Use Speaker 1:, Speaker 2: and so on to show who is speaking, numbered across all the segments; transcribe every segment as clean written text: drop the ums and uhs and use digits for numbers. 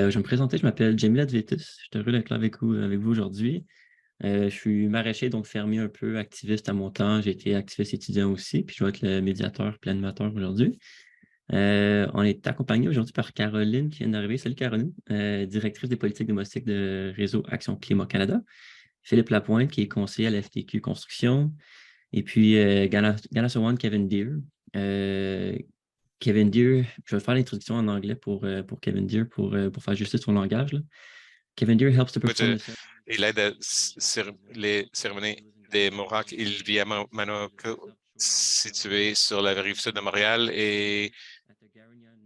Speaker 1: Je vais me présenter, je m'appelle Jamie Ladvetus. Je suis heureux d'être là avec vous aujourd'hui. Je suis maraîcher, donc fermier un peu, activiste à mon temps. J'ai été activiste étudiant aussi, puis je vais être le médiateur puis l'animateur aujourd'hui. On est accompagné aujourd'hui par Caroline qui vient d'arriver. Salut Caroline, directrice des politiques domestiques de Réseau Action Climat Canada. Philippe Lapointe, qui est conseiller à la FTQ Construction. Et puis Ganasawan Kevin Deere. Euh, Kevin Deere, je vais faire l'introduction en anglais pour Kevin Deere pour faire justice au langage, là. Kevin Deere helps to
Speaker 2: Écoute,
Speaker 1: perform the ceremony.
Speaker 2: il aide les cérémonies des Mohawks. Il vit à Manoko, situé sur la rive sud de Montréal, et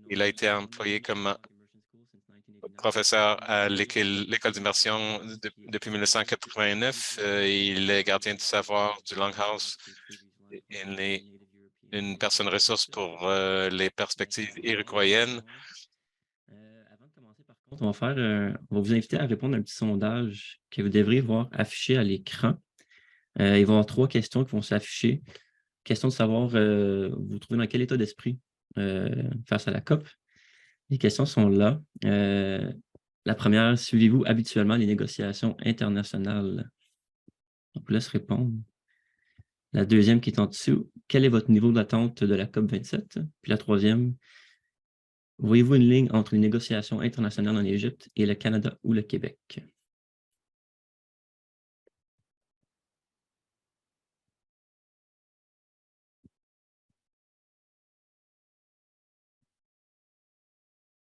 Speaker 2: il a été employé comme professeur à l'école d'immersion depuis 1989. Il est gardien du savoir du Longhouse. Il est une personne ressource pour les perspectives iroquoiennes.
Speaker 1: Avant de commencer, par contre, on va vous inviter à répondre à un petit sondage que vous devriez voir affiché à l'écran. Il va y avoir 3 questions qui vont s'afficher. Question de savoir, vous vous trouvez dans quel état d'esprit face à la COP. Les questions sont là. La première, suivez-vous habituellement les négociations internationales? On vous laisse répondre. La deuxième qui est en dessous, quel est votre niveau d'attente de la COP27? Puis la troisième, voyez-vous une ligne entre les négociations internationales en Égypte et le Canada ou le Québec?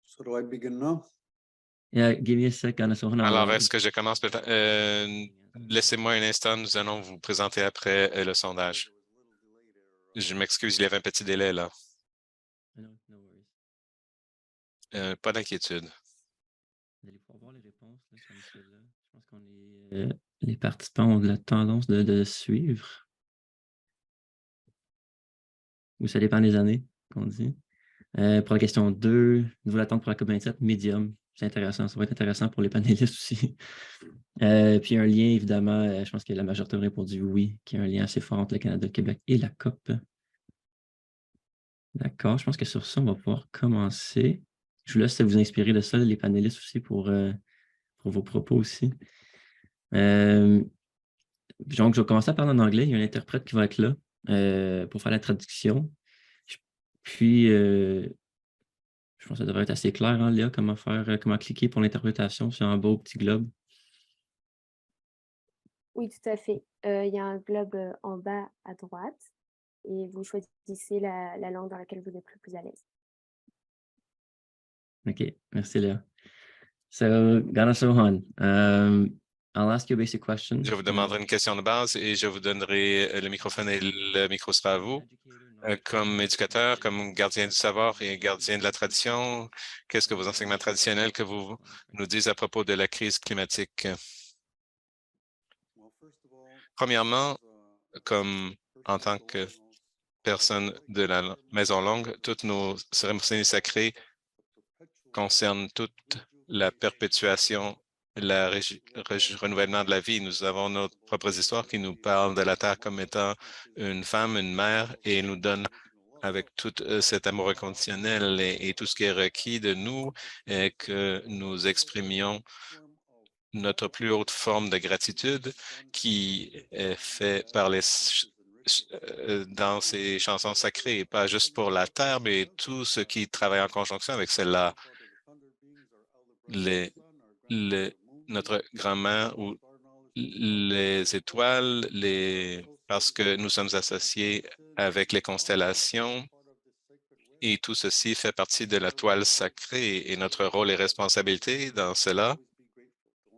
Speaker 3: So do I begin now?
Speaker 1: Yeah, give me a sec,
Speaker 2: Alors, est-ce que je commence peut-être? Laissez-moi un instant, nous allons vous présenter après le sondage. Je m'excuse, il y avait un petit délai là. Pas d'inquiétude.
Speaker 1: Vous allez pouvoir voir les réponses là, comme ceux-là. Je pense qu'on les participants ont de la tendance de suivre. Ou ça dépend des années, qu'on dit. Pour la question 2, niveau d'attente pour la COP27, médium. C'est intéressant. Ça va être intéressant pour les panélistes aussi. Puis un lien, évidemment, je pense que la majorité a répondu oui, qu'il y a un lien assez fort entre le Canada, le Québec et la COP. D'accord, je pense que sur ça, on va pouvoir commencer. Je vous laisse vous inspirer de ça, les panélistes aussi, pour vos propos aussi. Donc, je vais commencer à parler en anglais. Il y a un interprète qui va être là pour faire la traduction. Puis, je pense que ça devrait être assez clair, hein, Léa, comment cliquer pour l'interprétation sur un beau petit globe.
Speaker 4: Oui, tout à fait. Il y a un globe en bas à droite et vous choisissez la langue dans laquelle vous êtes le plus à l'aise.
Speaker 1: OK, merci Léa. So, Ganasohan, I'll ask you a basic question.
Speaker 2: Je vous demanderai une question de base et je vous donnerai le microphone et le micro sera à vous. Comme éducateur, comme gardien du savoir et gardien de la tradition, qu'est-ce que vos enseignements traditionnels que vous nous dites à propos de la crise climatique? Premièrement, comme en tant que personne de la Maison Longue, toutes nos cérémonies sacrées concernent toute la perpétuation, le renouvellement de la vie. Nous avons nos propres histoires qui nous parlent de la Terre comme étant une femme, une mère, et nous donnent avec tout cet amour inconditionnel et tout ce qui est requis de nous, que nous exprimions notre plus haute forme de gratitude qui est faite par dans ces chansons sacrées, pas juste pour la terre, mais tout ce qui travaille en conjonction avec celle-là. Notre grand-mère ou les étoiles, parce que nous sommes associés avec les constellations et tout ceci fait partie de la toile sacrée et notre rôle et responsabilité dans cela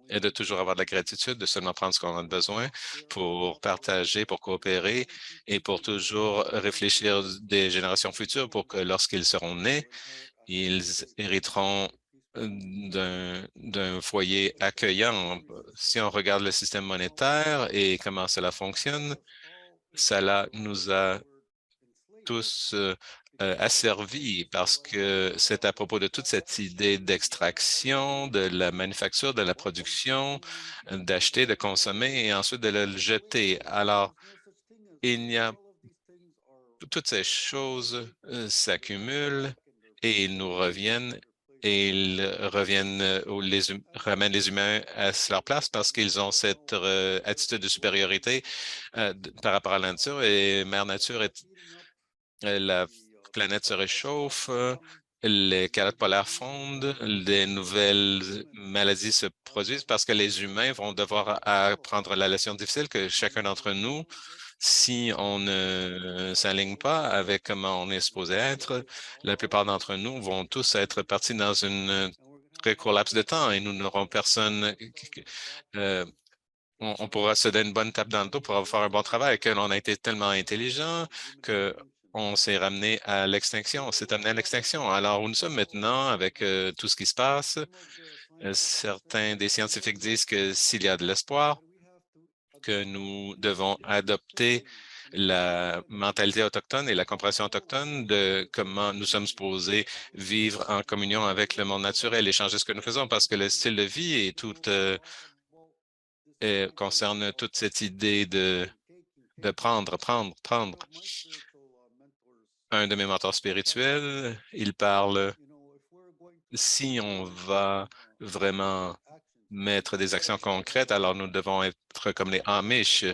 Speaker 2: est de toujours avoir de la gratitude, de seulement prendre ce qu'on a besoin pour partager, pour coopérer et pour toujours réfléchir des générations futures pour que lorsqu'ils seront nés, ils hériteront d'un foyer accueillant. Si on regarde le système monétaire et comment cela fonctionne, cela nous a tous asservis parce que c'est à propos de toute cette idée d'extraction, de la manufacture, de la production, d'acheter, de consommer et ensuite de le jeter. Alors, il y a toutes ces choses s'accumulent et ils nous reviennent et ils reviennent ou ramènent les humains à leur place parce qu'ils ont cette attitude de supériorité par rapport à la nature. Et Mère Nature la planète se réchauffe, les calottes polaires fondent, des nouvelles maladies se produisent parce que les humains vont devoir apprendre la leçon difficile que chacun d'entre nous, si on ne s'aligne pas avec comment on est supposé être, la plupart d'entre nous vont tous être partis dans une très court laps de temps et nous n'aurons personne. euh, on pourra se donner une bonne tape dans le dos pour faire un bon travail, que l'on a été tellement intelligent que on s'est ramené à l'extinction, on s'est amené à l'extinction. Alors, où nous sommes maintenant avec tout ce qui se passe, certains des scientifiques disent que s'il y a de l'espoir, que nous devons adopter la mentalité autochtone et la compréhension autochtone de comment nous sommes supposés vivre en communion avec le monde naturel et changer ce que nous faisons parce que le style de vie et tout concerne toute cette idée de prendre. Un de mes mentors spirituels, il parle, si on va vraiment mettre des actions concrètes, alors nous devons être comme les Amish,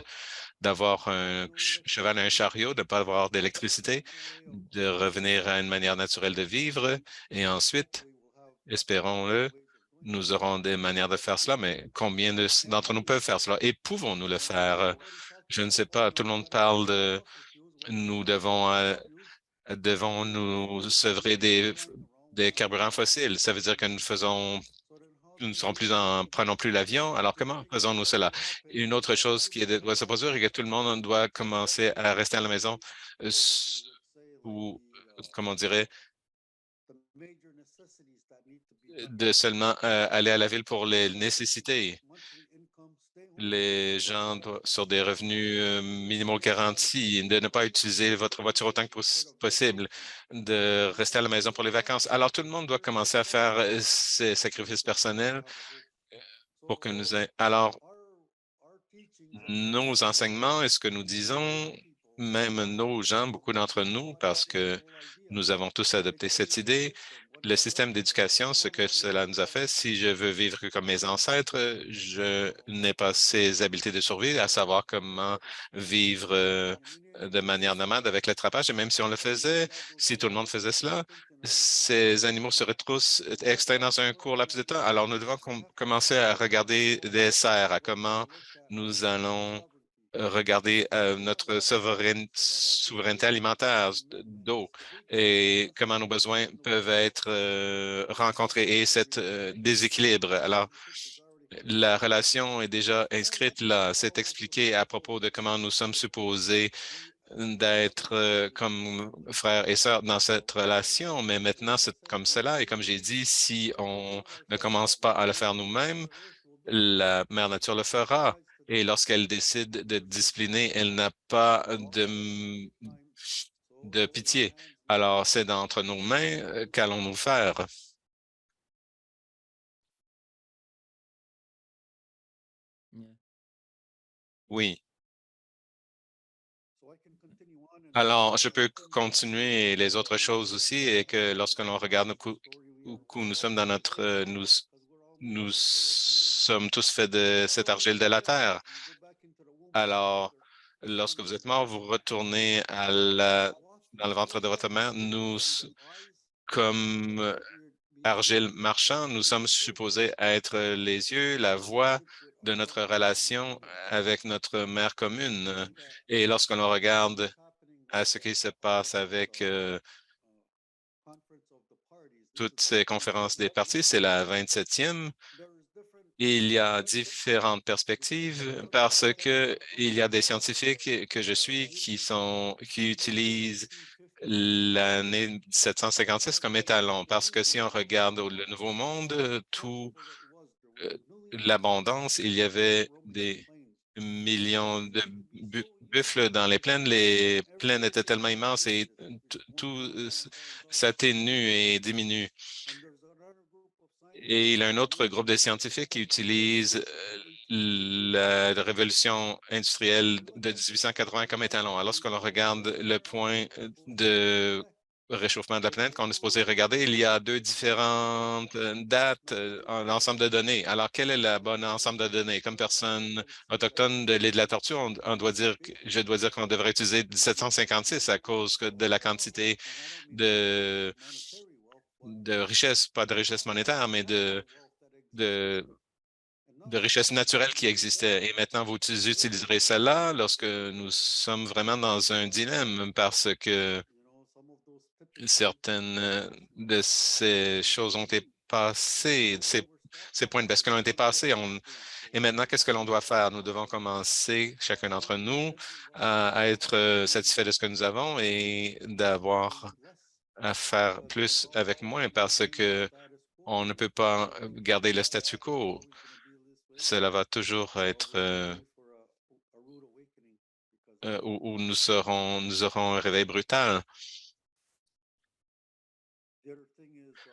Speaker 2: d'avoir un cheval et un chariot, de ne pas avoir d'électricité, de revenir à une manière naturelle de vivre. Et ensuite, espérons-le, nous aurons des manières de faire cela, mais combien d'entre nous peuvent faire cela? Et pouvons-nous le faire? Je ne sais pas. Tout le monde parle de nous devons nous sevrer des carburants fossiles. Ça veut dire que nous ne serons plus prenons plus l'avion. Alors, comment faisons-nous cela? Une autre chose doit se produire est que tout le monde doit commencer à rester à la maison ou, comment on dirait, de seulement aller à la ville pour les nécessités. Les gens sur des revenus minimaux garantis, de ne pas utiliser votre voiture autant que possible, de rester à la maison pour les vacances. Alors, tout le monde doit commencer à faire ses sacrifices personnels pour que Alors, nos enseignements et ce que nous disons, même nos gens, beaucoup d'entre nous, parce que nous avons tous adopté cette idée, le système d'éducation, ce que cela nous a fait, si je veux vivre comme mes ancêtres, je n'ai pas ces habiletés de survie, à savoir comment vivre de manière nomade avec l'attrapage. Et même si on le faisait, si tout le monde faisait cela, ces animaux seraient tous extincts dans un court laps de temps. Alors, nous devons commencer à regarder des serres, à comment nous allons regarder notre souveraineté alimentaire d'eau et comment nos besoins peuvent être rencontrés et cet déséquilibre. Alors, la relation est déjà inscrite là. C'est expliqué à propos de comment nous sommes supposés d'être comme frères et sœurs dans cette relation, mais maintenant, c'est comme cela. Et comme j'ai dit, si on ne commence pas à le faire nous-mêmes, la mère nature le fera. Et lorsqu'elle décide de discipliner, elle n'a pas de pitié. Alors, c'est d'entre nos mains qu'allons-nous faire?
Speaker 1: Yeah.
Speaker 2: Oui. Alors, je peux continuer les autres choses aussi et que lorsque l'on regarde où nous sommes dans notre, nous sommes tous faits de cette argile de la terre. Alors, lorsque vous êtes mort, vous retournez dans le ventre de votre mère. Nous, comme argile marchand, nous sommes supposés être les yeux, la voix de notre relation avec notre mère commune. Et lorsque l'on regarde à ce qui se passe avec toutes ces conférences des partis, c'est la 27e. Il y a différentes perspectives parce que il y a des scientifiques que je suis qui utilisent l'année 1756 comme étalon parce que si on regarde le Nouveau Monde, tout l'abondance, il y avait des millions de buffles dans les plaines. Les plaines étaient tellement immenses et tout s'atténue et diminue. Et il y a un autre groupe de scientifiques qui utilisent la révolution industrielle de 1880 comme étalon. Alors, lorsqu'on regarde le point de réchauffement de la planète qu'on est supposé regarder. Il y a deux différentes dates en ensemble de données. Alors, quel est le bon ensemble de données? Comme personne autochtone de l'île de la Tortue, on doit dire, je dois dire qu'on devrait utiliser 1756 à cause de la quantité de, de richesse, pas de richesse monétaire, mais de richesse naturelle qui existait. Et maintenant, vous utiliserez celle-là lorsque nous sommes vraiment dans un dilemme parce que certaines de ces choses ont été passées, ces points de bascule ont été passés. Et maintenant, qu'est-ce que l'on doit faire? Nous devons commencer, chacun d'entre nous, à être satisfait de ce que nous avons et d'avoir à faire plus avec moins parce que on ne peut pas garder le statu quo. Cela va toujours être où nous aurons un réveil brutal.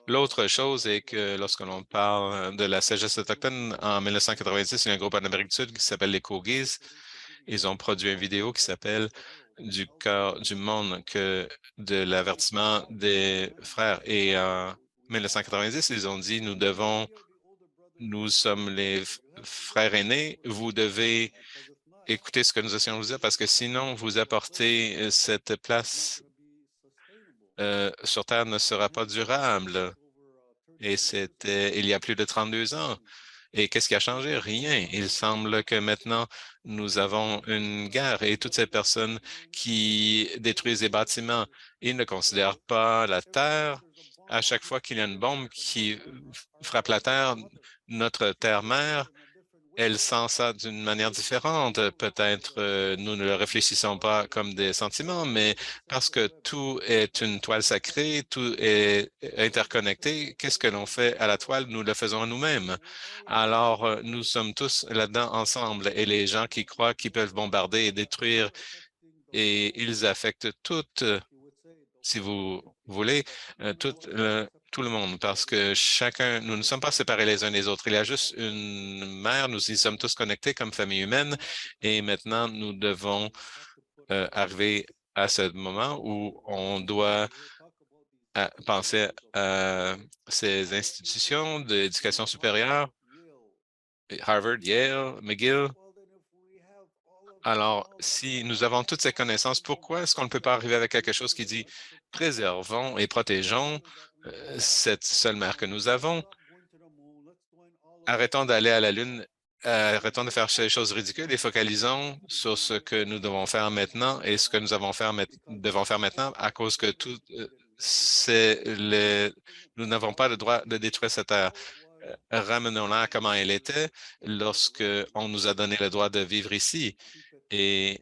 Speaker 2: L'autre chose est que lorsque l'on parle de la sagesse autochtone, en 1990, il y a un groupe en Amérique du Sud qui s'appelle les Koogis. Ils ont produit une vidéo qui s'appelle Du cœur du monde, que de l'avertissement des frères. Et en 1990, ils ont dit, nous sommes les frères aînés, vous devez écouter ce que nous essayons de vous dire parce que sinon, vous apportez cette place sur Terre ne sera pas durable. Et c'était il y a plus de 32 ans. Et qu'est-ce qui a changé? Rien. Il semble que maintenant, nous avons une guerre et toutes ces personnes qui détruisent les bâtiments, ils ne considèrent pas la Terre. À chaque fois qu'il y a une bombe qui frappe la Terre, notre terre-mère, elle sent ça d'une manière différente. Peut-être nous ne le réfléchissons pas comme des sentiments, mais parce que tout est une toile sacrée, tout est interconnecté, qu'est-ce que l'on fait à la toile? Nous le faisons à nous-mêmes. Alors, nous sommes tous là-dedans ensemble et les gens qui croient qu'ils peuvent bombarder et détruire et ils affectent toutes, si vous voulez, tout le monde, parce que chacun, nous ne sommes pas séparés les uns des autres. Il y a juste une mère, nous y sommes tous connectés comme famille humaine, et maintenant, nous devons arriver à ce moment où on doit penser à ces institutions d'éducation supérieure, Harvard, Yale, McGill. Alors, si nous avons toutes ces connaissances, pourquoi est-ce qu'on ne peut pas arriver avec quelque chose qui dit préservons et protégeons cette seule mer que nous avons? Arrêtons d'aller à la Lune, arrêtons de faire ces choses ridicules et focalisons sur ce que nous devons faire maintenant et ce que nous devons faire maintenant à cause que tout, nous n'avons pas le droit de détruire cette terre. Ramenons-la à comment elle était lorsque on nous a donné le droit de vivre ici et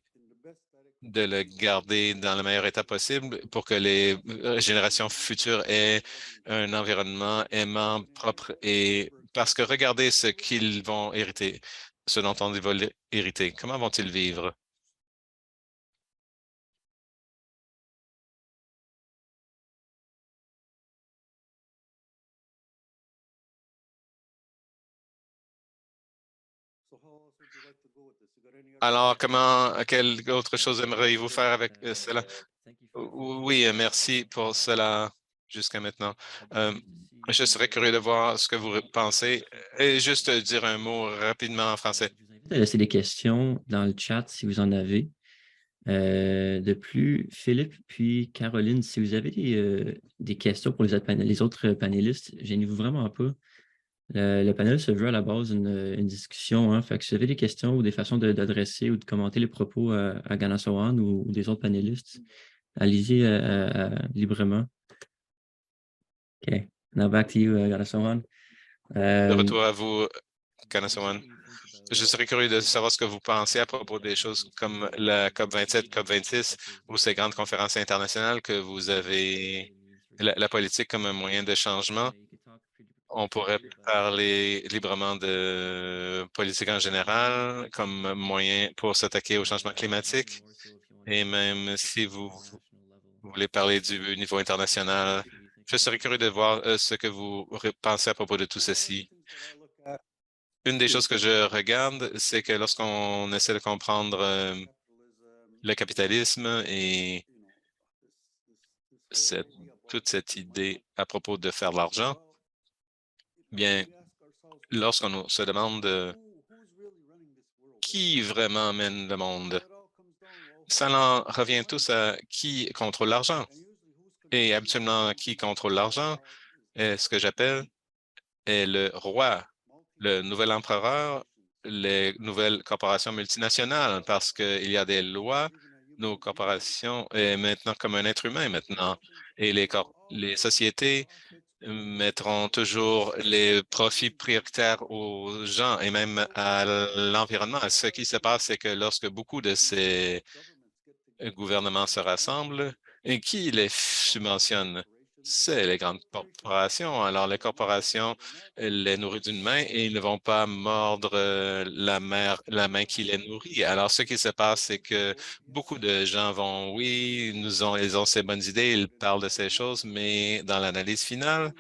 Speaker 2: de le garder dans le meilleur état possible pour que les générations futures aient un environnement aimant, propre et parce que regardez ce qu'ils vont hériter, ce dont on va hériter. Comment vont-ils vivre? Alors, quelle autre chose aimeriez-vous faire avec cela? Oui, merci pour cela jusqu'à maintenant. Je serais curieux de voir ce que vous pensez et juste dire un mot rapidement en français.
Speaker 1: Je vous invite à laisser des questions dans le chat si vous en avez. De plus, Philippe puis Caroline, si vous avez des questions pour les autres panélistes, gênez-vous vraiment pas. Le panel se veut à la base une discussion. Hein, fait que si vous avez des questions ou des façons d'adresser ou de commenter les propos à Ganasowan ou des autres panélistes, allez-y librement. OK. Now back to you, Ganasowan.
Speaker 2: De retour à vous, Kanasawan. Je serais curieux de savoir ce que vous pensez à propos des choses comme la COP27, COP26 ou ces grandes conférences internationales que vous avez, la politique comme un moyen de changement. On pourrait parler librement de politique en général comme moyen pour s'attaquer au changement climatique. Et même si vous voulez parler du niveau international, je serais curieux de voir ce que vous pensez à propos de tout ceci. Une des choses que je regarde, c'est que lorsqu'on essaie de comprendre le capitalisme et toute cette idée à propos de faire de l'argent, bien, lorsqu'on se demande qui vraiment mène le monde, ça en revient tous à qui contrôle l'argent. Et habituellement, qui contrôle l'argent est ce que j'appelle est le roi, le nouvel empereur, les nouvelles corporations multinationales, parce qu'il y a des lois. Nos corporations est maintenant comme un être humain maintenant. Et les sociétés mettront toujours les profits prioritaires aux gens et même à l'environnement. Ce qui se passe, c'est que lorsque beaucoup de ces gouvernements se rassemblent, et qui les subventionne? C'est les grandes corporations. Alors, les corporations les nourrissent d'une main et ils ne vont pas mordre la main qui les nourrit. Alors, ce qui se passe, c'est que beaucoup de gens vont, oui, ils ont ces bonnes idées, ils parlent de ces choses, mais dans l'analyse finale,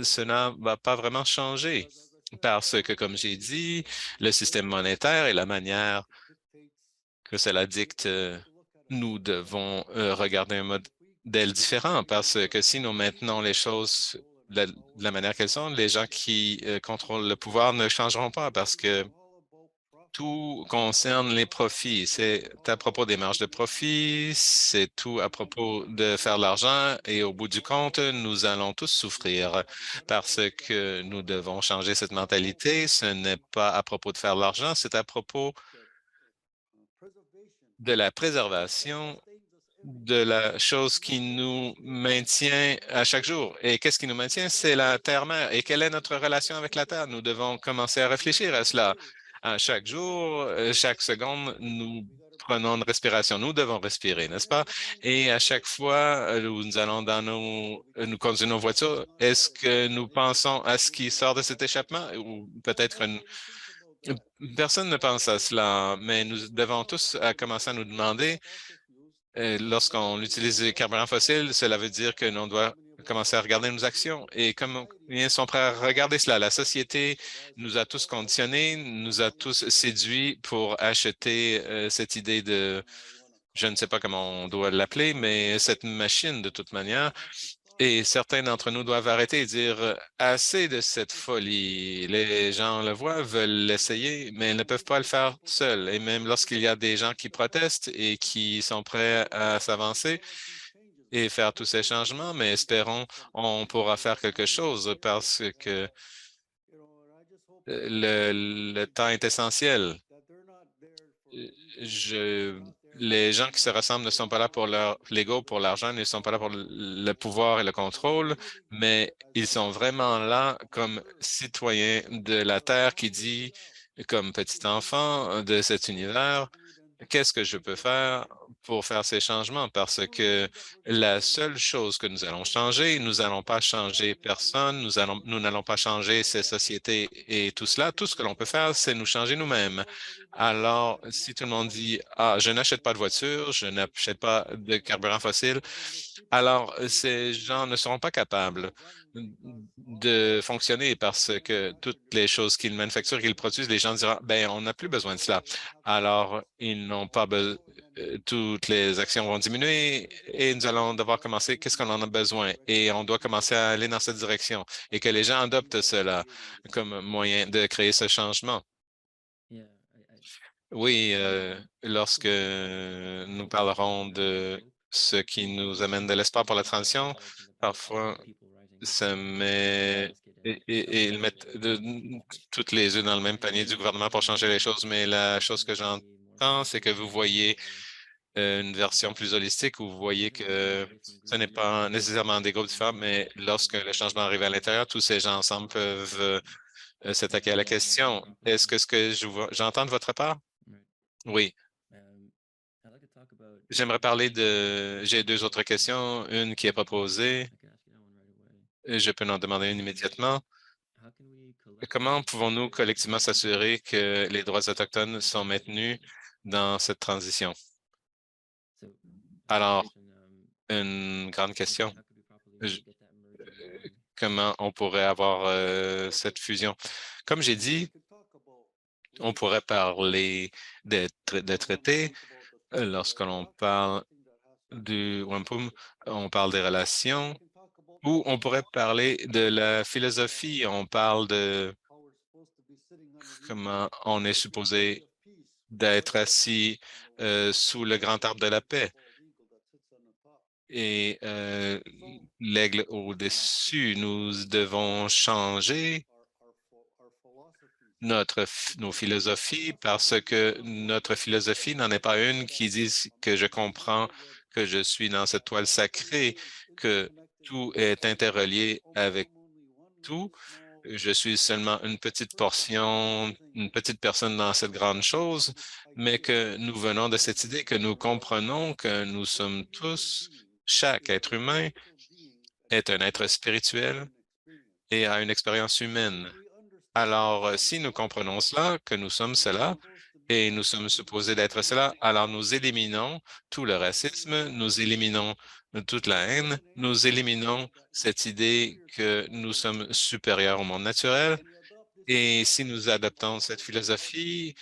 Speaker 2: cela ne va pas vraiment changer parce que, comme j'ai dit, le système monétaire et la manière que cela dicte, nous devons regarder un modèle différent parce que si nous maintenons les choses de la manière qu'elles sont, les gens qui contrôlent le pouvoir ne changeront pas parce que tout concerne les profits. C'est à propos des marges de profit, c'est tout à propos de faire de l'argent et au bout du compte, nous allons tous souffrir parce que nous devons changer cette mentalité. Ce n'est pas à propos de faire de l'argent, c'est à propos de la préservation de la chose qui nous maintient à chaque jour. Et qu'est-ce qui nous maintient? C'est la terre-mère. Et quelle est notre relation avec la terre? Nous devons commencer à réfléchir à cela. À chaque jour, chaque seconde, nous prenons une respiration. Nous devons respirer, n'est-ce pas? Et à chaque fois où nous allons nous conduisons nos voitures, est-ce que nous pensons à ce qui sort de cet échappement? Ou peut-être personne ne pense à cela, mais nous devons tous commencer à nous demander lorsqu'on utilise des carburants fossiles, cela veut dire que l'on doit commencer à regarder nos actions. Et comme ils sont prêts à regarder cela, la société nous a tous conditionnés, nous a tous séduits pour acheter cette idée de, je ne sais pas comment on doit l'appeler, mais cette machine de toute manière. Et certains d'entre nous doivent arrêter et dire assez de cette folie. Les gens le voient, veulent l'essayer, mais ils ne peuvent pas le faire seuls. Et même lorsqu'il y a des gens qui protestent et qui sont prêts à s'avancer et faire tous ces changements, mais espérons on pourra faire quelque chose parce que le temps est essentiel. Je, les gens qui se rassemblent ne sont pas là pour leur l'ego, pour l'argent, ils ne sont pas là pour le pouvoir et le contrôle, mais ils sont vraiment là comme citoyens de la Terre qui dit, comme petit enfant de cet univers, qu'est-ce que je peux faire pour faire ces changements? Parce que la seule chose que nous allons changer, nous n'allons pas changer personne, nous n'allons pas changer ces sociétés et tout cela. Tout ce que l'on peut faire, c'est nous changer nous-mêmes. Alors, si tout le monde dit, ah, je n'achète pas de voiture, je n'achète pas de carburant fossile, alors ces gens ne seront pas capables de fonctionner parce que toutes les choses qu'ils manufacturent, qu'ils produisent, les gens diront, ben, on n'a plus besoin de cela. Alors, ils n'ont pas besoin, toutes les actions vont diminuer et nous allons devoir commencer, qu'est-ce qu'on en a besoin? Et on doit commencer à aller dans cette direction et que les gens adoptent cela comme moyen de créer ce changement.
Speaker 1: Yeah,
Speaker 2: Oui, lorsque nous parlerons de ce qui nous amène de l'espoir pour la transition, parfois, ça met et ils mettent toutes les œufs dans le même panier du gouvernement pour changer les choses, mais la chose que j'entends, c'est que vous voyez une version plus holistique où vous voyez que ce n'est pas nécessairement des groupes différents, mais lorsque le changement arrive à l'intérieur, tous ces gens ensemble peuvent s'attaquer à la question. Est-ce que j'entends de votre part? Oui. J'aimerais parler j'ai deux autres questions. Une qui est proposée. Je peux en demander une immédiatement. Comment pouvons-nous collectivement s'assurer que les droits autochtones sont maintenus dans cette transition? Alors, une grande question. Je- Comment on pourrait avoir cette fusion? Comme j'ai dit, on pourrait parler des traités lorsque l'on parle du wampum, on parle des relations, ou on pourrait parler de la philosophie. On parle de comment on est supposé d'être assis sous le grand arbre de la paix et l'aigle au-dessus. Nous devons changer nos philosophies parce que notre philosophie n'en est pas une qui dit que je comprends que je suis dans cette toile sacrée, que tout est interrelié avec tout. Je suis seulement une petite portion, une petite personne dans cette grande chose, mais que nous venons de cette idée que nous comprenons que nous sommes tous, chaque être humain est un être spirituel et a une expérience humaine. Alors, si nous comprenons cela, que nous sommes cela, et nous sommes supposés d'être cela, alors nous éliminons tout le racisme, nous éliminons toute la haine, nous éliminons cette idée que nous sommes supérieurs au monde naturel. Et si nous adoptons cette philosophie,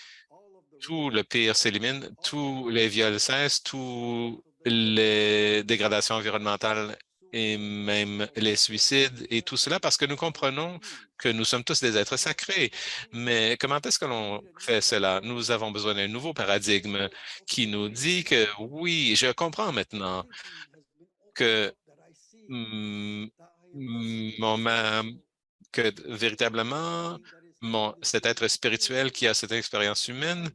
Speaker 2: tout le pire s'élimine, tous les viols cessent, toutes les dégradations environnementales et même les suicides et tout cela parce que nous comprenons que nous sommes tous des êtres sacrés. Mais comment est-ce que l'on fait cela? Nous avons besoin d'un nouveau paradigme qui nous dit que oui, je comprends maintenant que mm, que véritablement cet être spirituel qui a cette expérience humaine,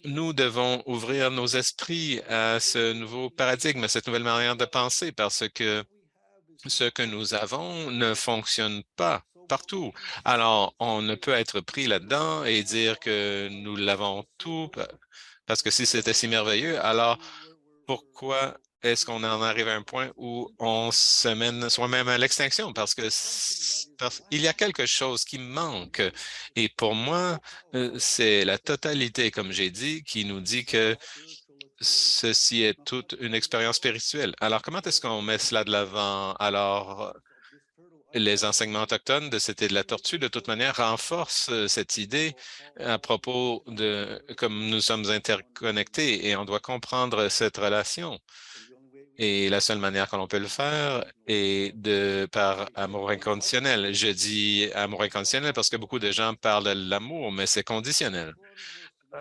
Speaker 2: nous devons ouvrir nos esprits à ce nouveau paradigme, à cette nouvelle manière de penser, parce que ce que nous avons ne fonctionne pas partout. Alors, on ne peut être pris là-dedans et dire que nous l'avons tout, parce que si c'était si merveilleux, alors pourquoi est-ce qu'on en arrive à un point où on se mène soi-même à l'extinction? Parce que il y a quelque chose qui manque. Et pour moi, c'est la totalité, comme j'ai dit, qui nous dit que ceci est toute une expérience spirituelle. Alors, comment est-ce qu'on met cela de l'avant? Alors, les enseignements autochtones de cette île de la Tortue, de toute manière, renforcent cette idée à propos de comme nous sommes interconnectés et on doit comprendre cette relation. Et la seule manière que l'on peut le faire est par amour inconditionnel. Je dis amour inconditionnel parce que beaucoup de gens parlent de l'amour, mais c'est conditionnel.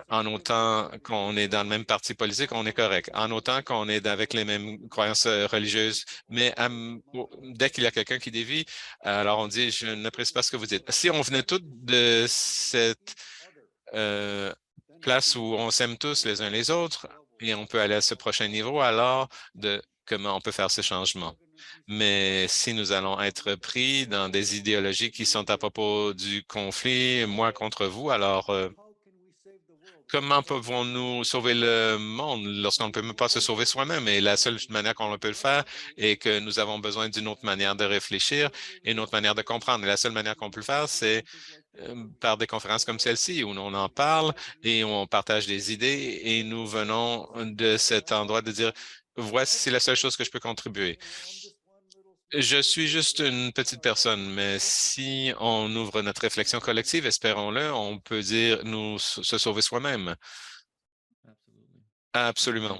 Speaker 2: En autant qu'on est dans le même parti politique, on est correct. En autant qu'on est avec les mêmes croyances religieuses. Mais dès qu'il y a quelqu'un qui dévie, alors on dit, je n'apprécie pas ce que vous dites. Si on venait tous de cette euh, place où on s'aime tous les uns les autres et on peut aller à ce prochain niveau, alors de comment on peut faire ce changement. Mais si nous allons être pris dans des idéologies qui sont à propos du conflit, moi contre vous, alors comment pouvons-nous sauver le monde lorsqu'on ne peut même pas se sauver soi-même? Et la seule manière qu'on peut le faire est que nous avons besoin d'une autre manière de réfléchir et une autre manière de comprendre. Et la seule manière qu'on peut le faire, c'est par des conférences comme celle-ci où on en parle et on partage des idées et nous venons de cet endroit de dire, voici, c'est la seule chose que je peux contribuer. Je suis juste une petite personne, mais si on ouvre notre réflexion collective, espérons-le, on peut dire nous se sauver soi-même. Absolument.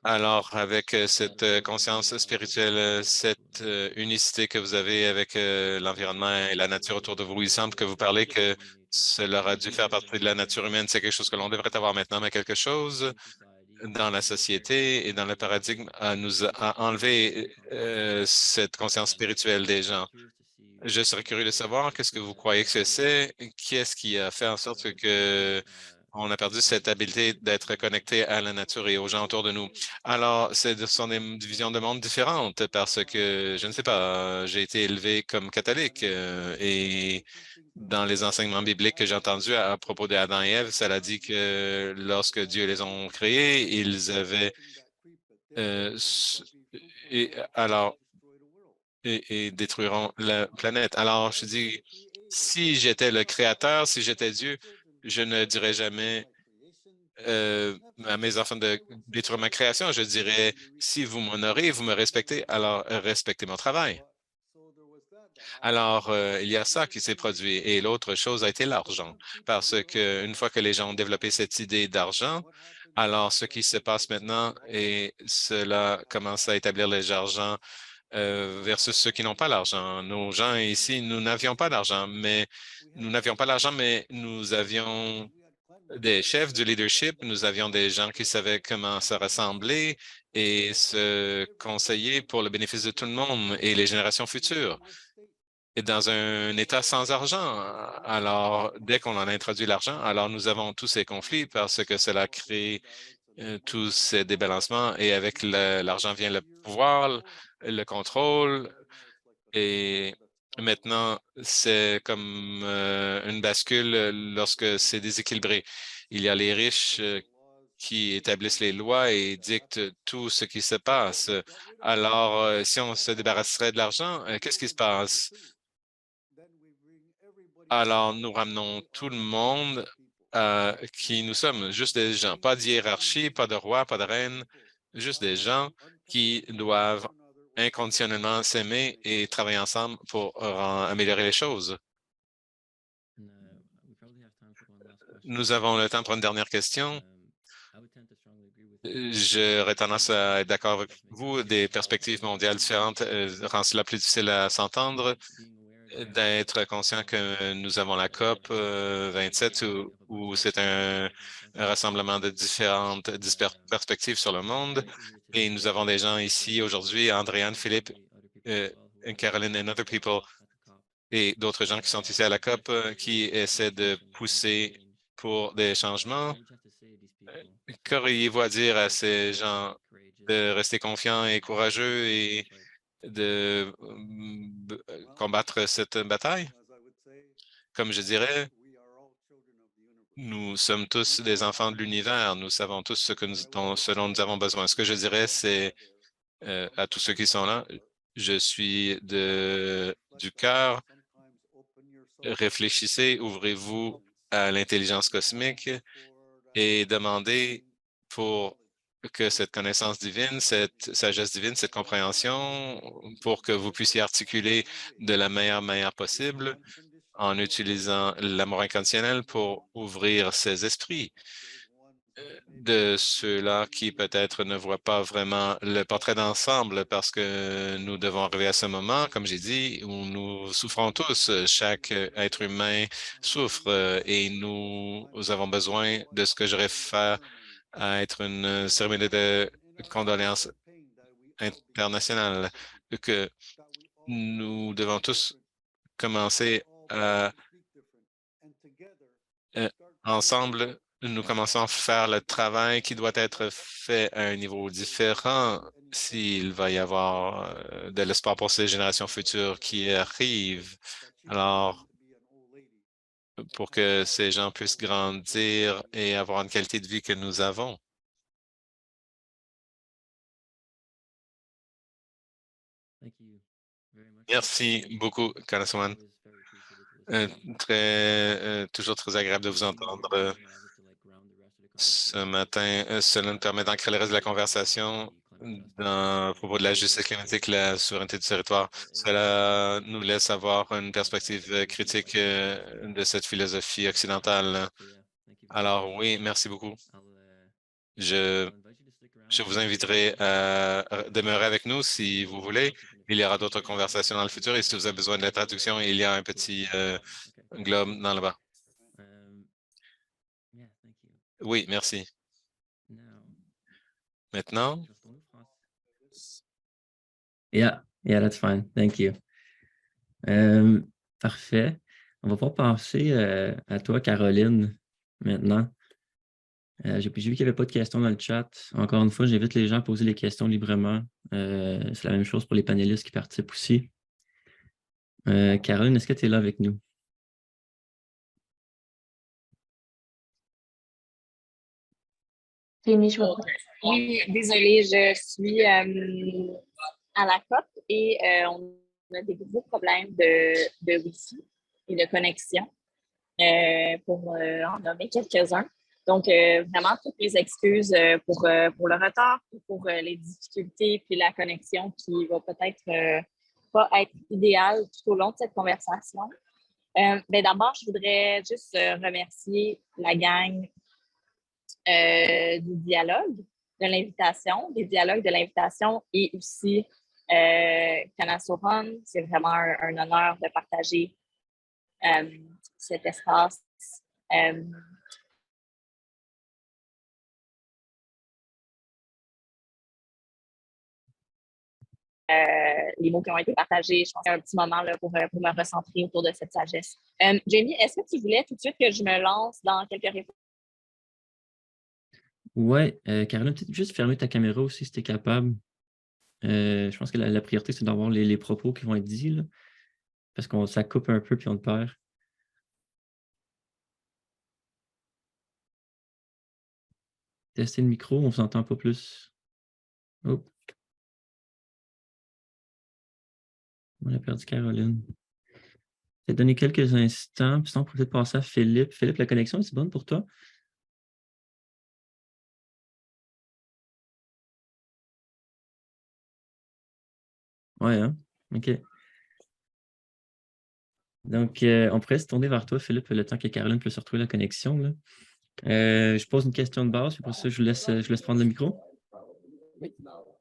Speaker 2: Alors, avec cette conscience spirituelle, cette unicité que vous avez avec l'environnement et la nature autour de vous, il semble que vous parlez que cela aurait dû faire partie de la nature humaine. C'est quelque chose que l'on devrait avoir maintenant, mais quelque chose dans la société et dans le paradigme nous a enlevé cette conscience spirituelle des gens. Je serais curieux de savoir qu'est-ce que vous croyez que c'est, qu'est-ce qui a fait en sorte que on a perdu cette habileté d'être connecté à la nature et aux gens autour de nous. Alors, ce sont des visions de monde différentes parce que, je ne sais pas, j'ai été élevé comme catholique et dans les enseignements bibliques que j'ai entendus à propos d'Adam et Ève, ça a dit que lorsque Dieu les a créés, ils avaient et alors et détruiront la planète. Alors, je dis, si j'étais le créateur, si j'étais Dieu, je ne dirais jamais à mes enfants de détruire ma création. Je dirais, si vous m'honorez, vous me respectez, alors respectez mon travail. Alors, il y a ça qui s'est produit. Et l'autre chose a été l'argent. Parce qu'une fois que les gens ont développé cette idée d'argent, alors ce qui se passe maintenant, et cela commence à établir les argent versus ceux qui n'ont pas l'argent. Nos gens ici, nous n'avions pas d'argent, mais nous avions des chefs du leadership, nous avions des gens qui savaient comment se rassembler et se conseiller pour le bénéfice de tout le monde et les générations futures. Et dans un État sans argent, alors dès qu'on en a introduit l'argent, alors nous avons tous ces conflits parce que cela crée tous ces débalancements et avec l'argent vient le pouvoir, le contrôle et maintenant c'est comme une bascule lorsque c'est déséquilibré. Il y a les riches qui établissent les lois et dictent tout ce qui se passe. Alors, si on se débarrasserait de l'argent, qu'est-ce qui se passe? Alors, nous ramenons tout le monde qui nous sommes, juste des gens, pas de hiérarchie, pas de roi, pas de reine, juste des gens qui doivent inconditionnellement s'aimer et travailler ensemble pour améliorer les choses. Nous avons le temps pour une dernière question. J'aurais tendance à être d'accord avec vous. Des perspectives mondiales différentes rend cela plus difficile à s'entendre. D'être conscient que nous avons la COP 27 où c'est un rassemblement de différentes perspectives sur le monde. Et nous avons des gens ici aujourd'hui, Andréane, Philippe, euh, Caroline and other people, et d'autres gens qui sont ici à la COP qui essaient de pousser pour des changements. Qu'auriez-vous à dire à ces gens de rester confiants et courageux et de combattre cette bataille? Comme je dirais, nous sommes tous des enfants de l'univers. Nous savons tous ce dont nous avons besoin. Ce que je dirais, c'est à tous ceux qui sont là, je suis du cœur. Réfléchissez, ouvrez-vous à l'intelligence cosmique et demandez pour que cette connaissance divine, cette sagesse divine, cette compréhension, pour que vous puissiez articuler de la meilleure manière possible en utilisant l'amour inconditionnel pour ouvrir ses esprits de ceux-là qui peut-être ne voient pas vraiment le portrait d'ensemble parce que nous devons arriver à ce moment, comme j'ai dit, où nous souffrons tous. Chaque être humain souffre et nous avons besoin de ce que j'aurais fait à être une cérémonie de condoléances internationale, que nous devons tous commencer à euh, ensemble, nous commençons à faire le travail qui doit être fait à un niveau différent s'il va y avoir de l'espoir pour ces générations futures qui arrivent. Alors, pour que ces gens puissent grandir et avoir une qualité de vie que nous avons. Merci beaucoup, Kanaswan. Toujours très agréable de vous entendre ce matin. Cela nous permet d'ancrer le reste de la conversation à propos de la justice climatique, la souveraineté du territoire. Cela nous laisse avoir une perspective critique de cette philosophie occidentale. Alors oui, merci beaucoup. Je, je vous inviterai à demeurer avec nous si vous voulez. Il y aura d'autres conversations dans le futur et si vous avez besoin de la traduction, il y a un petit globe dans le bas. Oui, merci. Maintenant,
Speaker 1: Yeah, that's fine. Thank you. Parfait. On va pouvoir passer à toi, Caroline, maintenant. J'ai vu qu'il n'y avait pas de questions dans le chat. Encore une fois, j'invite les gens à poser les questions librement. C'est la même chose pour les panélistes qui participent aussi. Caroline, est-ce que tu es là avec nous?
Speaker 5: Oui, désolée, je suis à la COP et on a des gros problèmes de Wi-Fi et de connexion pour en nommer quelques-uns. Donc, vraiment, toutes mes excuses pour le retard, pour les difficultés puis la connexion qui va peut-être pas être idéal tout au long de cette conversation. Ben d'abord, je voudrais juste remercier la gang du dialogue, de l'invitation, des dialogues de l'invitation et aussi Kanasoron. C'est vraiment un honneur de partager cet espace. Les mots qui ont été partagés, je pense qu'il y a un petit moment là, pour me recentrer autour de cette sagesse. Jamie, est-ce que tu voulais tout de suite que je me lance dans quelques réponses?
Speaker 1: Ouais, Caroline, peut-être juste fermer ta caméra aussi si tu es capable. Je pense que la priorité, c'est d'avoir les propos qui vont être dits, là, parce que ça coupe un peu puis on te perd. Tester le micro, on ne s'entend pas plus. Oh, on a perdu Caroline. Je vais te donner quelques instants, puis sinon, on peut peut-être passer à Philippe. Philippe, la connexion est bonne pour toi? Ouais, hein? OK. Donc, on pourrait se tourner vers toi, Philippe, le temps que Caroline puisse retrouver la connexion, là. Je pose une question de base, puis pour ça, je vous laisse prendre le micro.
Speaker 6: Oui,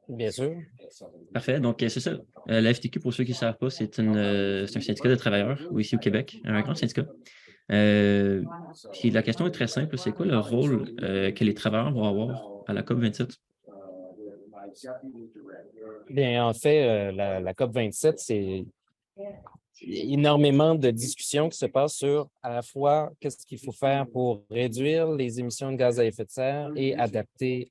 Speaker 6: bien sûr.
Speaker 1: Parfait. Donc, c'est ça. La FTQ, pour ceux qui ne savent pas, c'est un syndicat de travailleurs, ici au Québec, un grand syndicat. Puis la question est très simple. C'est quoi le rôle que les travailleurs vont avoir à la COP27?
Speaker 6: Bien, en fait, la COP27, c'est énormément de discussions qui se passent sur à la fois qu'est-ce qu'il faut faire pour réduire les émissions de gaz à effet de serre et adapter,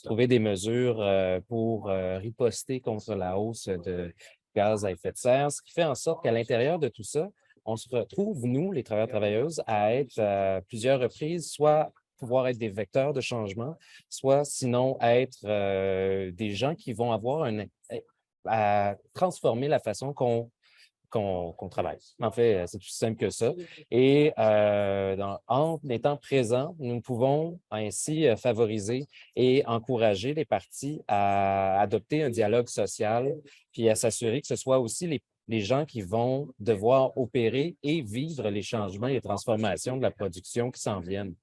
Speaker 6: trouver des mesures pour riposter contre la hausse de gaz à effet de serre, ce qui fait en sorte qu'à l'intérieur de tout ça, on se retrouve, nous, les travailleurs-travailleuses, à être à plusieurs reprises, soit pouvoir être des vecteurs de changement, soit sinon être des gens qui vont avoir à transformer la façon qu'on travaille. En fait, c'est aussi simple que ça. Et en étant présents, nous pouvons ainsi favoriser et encourager les parties à adopter un dialogue social, puis à s'assurer que ce soit aussi les gens qui vont devoir opérer et vivre les changements et les transformations de la production qui s'en viennent.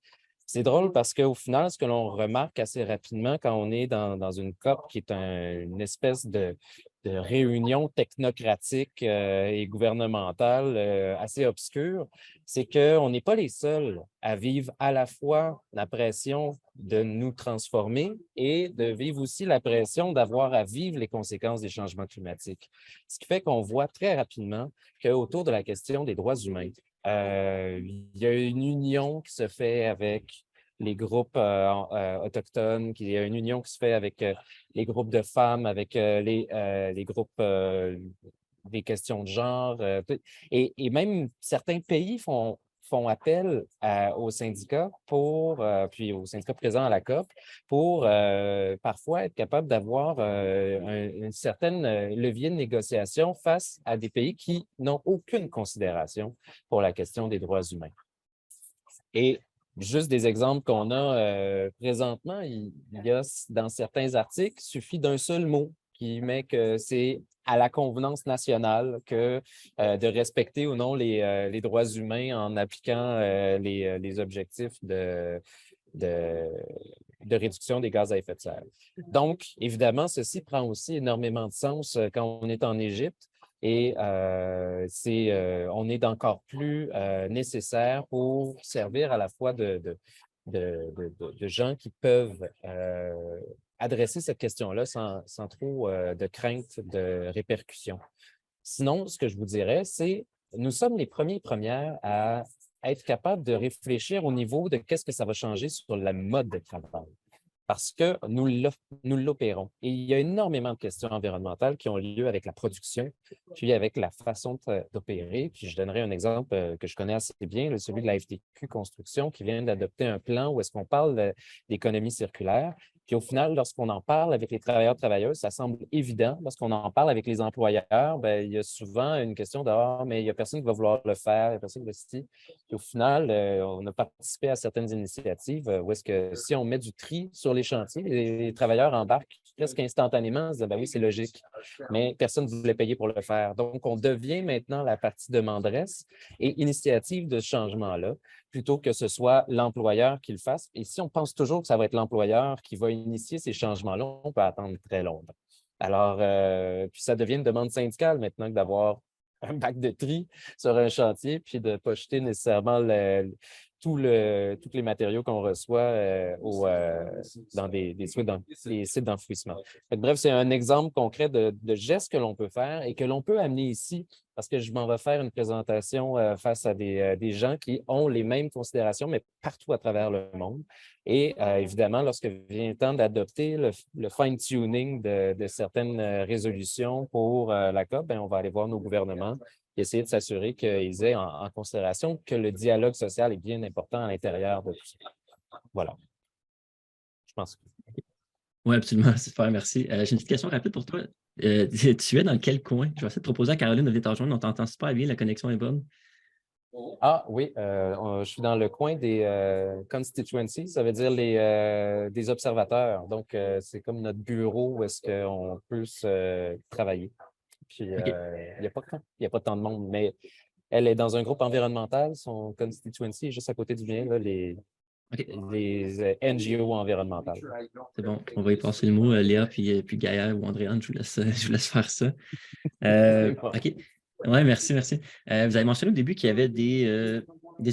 Speaker 6: C'est drôle parce qu'au final, ce que l'on remarque assez rapidement quand on est dans une COP qui est une espèce de réunion technocratique et gouvernementale assez obscure, c'est qu'on n'est pas les seuls à vivre à la fois la pression de nous transformer et de vivre aussi la pression d'avoir à vivre les conséquences des changements climatiques. Ce qui fait qu'on voit très rapidement qu'autour de la question des droits humains, il y a une union qui se fait avec les groupes autochtones, il y a une union qui se fait avec les groupes de femmes, avec les groupes des questions de genre. Et même certains pays font appel aux syndicats puis aux syndicats présents à la COP pour parfois être capable d'avoir un certain levier de négociation face à des pays qui n'ont aucune considération pour la question des droits humains. Et juste des exemples qu'on a présentement, il y a dans certains articles, il suffit d'un seul mot qui met que c'est à la convenance nationale que de respecter ou non les droits humains en appliquant les objectifs de réduction des gaz à effet de serre. Donc, évidemment, ceci prend aussi énormément de sens quand on est en Égypte. Et on est encore plus nécessaire pour servir à la fois de gens qui peuvent adresser cette question-là sans trop de crainte de répercussions. Sinon, ce que je vous dirais, c'est nous sommes les premiers et premières à être capables de réfléchir au niveau de qu'est-ce que ça va changer sur le mode de travail. Parce que nous l'opérons. Et il y a énormément de questions environnementales qui ont lieu avec la production, puis avec la façon d'opérer. Puis je donnerai un exemple que je connais assez bien, celui de la FTQ Construction, qui vient d'adopter un plan où est-ce qu'on parle d'économie circulaire. Puis au final, lorsqu'on en parle avec les travailleurs-travailleuses, ça semble évident. Lorsqu'on en parle avec les employeurs, bien, il y a souvent une question de « Ah, mais il n'y a personne qui va vouloir le faire, il n'y a personne qui va citer. » Puis au final, on a participé à certaines initiatives où est-ce que si on met du tri sur les chantiers, les travailleurs embarquent presque instantanément, on se disait, ben oui, c'est logique, mais personne ne voulait payer pour le faire. Donc, on devient maintenant la partie demanderesse et initiative de ce changement-là, plutôt que ce soit l'employeur qui le fasse. Et si on pense toujours que ça va être l'employeur qui va initier ces changements-là, on peut attendre très longtemps. Alors, puis ça devient une demande syndicale maintenant que d'avoir un bac de tri sur un chantier, puis de ne pas jeter nécessairement tous les matériaux qu'on reçoit dans des sites d'enfouissement. Bref, c'est un exemple concret de gestes que l'on peut faire et que l'on peut amener ici, parce que je m'en vais faire une présentation face à des gens qui ont les mêmes considérations, mais partout à travers le monde. Et évidemment, lorsque vient le temps d'adopter le fine-tuning de certaines résolutions pour la COP, ben, on va aller voir nos gouvernements et essayer de s'assurer qu'ils aient en considération que le dialogue social est bien important à l'intérieur de tout ça. Voilà. Je pense.
Speaker 1: Oui, absolument. Super, merci. J'ai une petite question rapide pour toi. Tu es dans quel coin? Je vais essayer de proposer à Caroline de venir te rejoindre. On t'entend super bien, la connexion est bonne.
Speaker 6: Ah oui, je suis dans le coin des constituencies, ça veut dire des observateurs. Donc, c'est comme notre bureau où est-ce qu'on peut travailler. Puis, il n'y a pas tant de monde, mais elle est dans un groupe environnemental. Son constituency est juste à côté du mien, là, les NGO environnementales.
Speaker 1: C'est bon, on va y passer le mot, Léa, puis Gaëlle ou Andréane, je vous laisse faire ça. OK. Oui, merci. Vous avez mentionné au début qu'il y avait des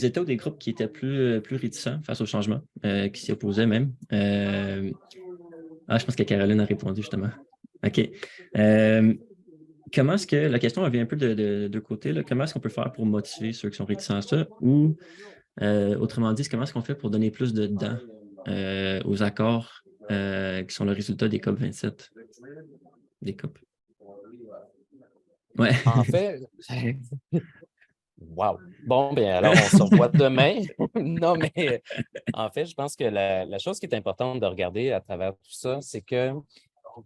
Speaker 1: États ou des groupes qui étaient plus réticents face au changement, qui s'y opposaient même. Je pense que Caroline a répondu justement. OK. Comment est-ce que, la question revient un peu de côté, là, comment est-ce qu'on peut faire pour motiver ceux qui sont réticents à ça? Ou, autrement dit, comment est-ce qu'on fait pour donner plus de dents aux accords qui sont le résultat des COP27? Des COP. Ouais.
Speaker 6: En fait, wow. Bon, bien, alors on se revoit demain. Non, mais en fait, je pense que la chose qui est importante de regarder à travers tout ça, c'est que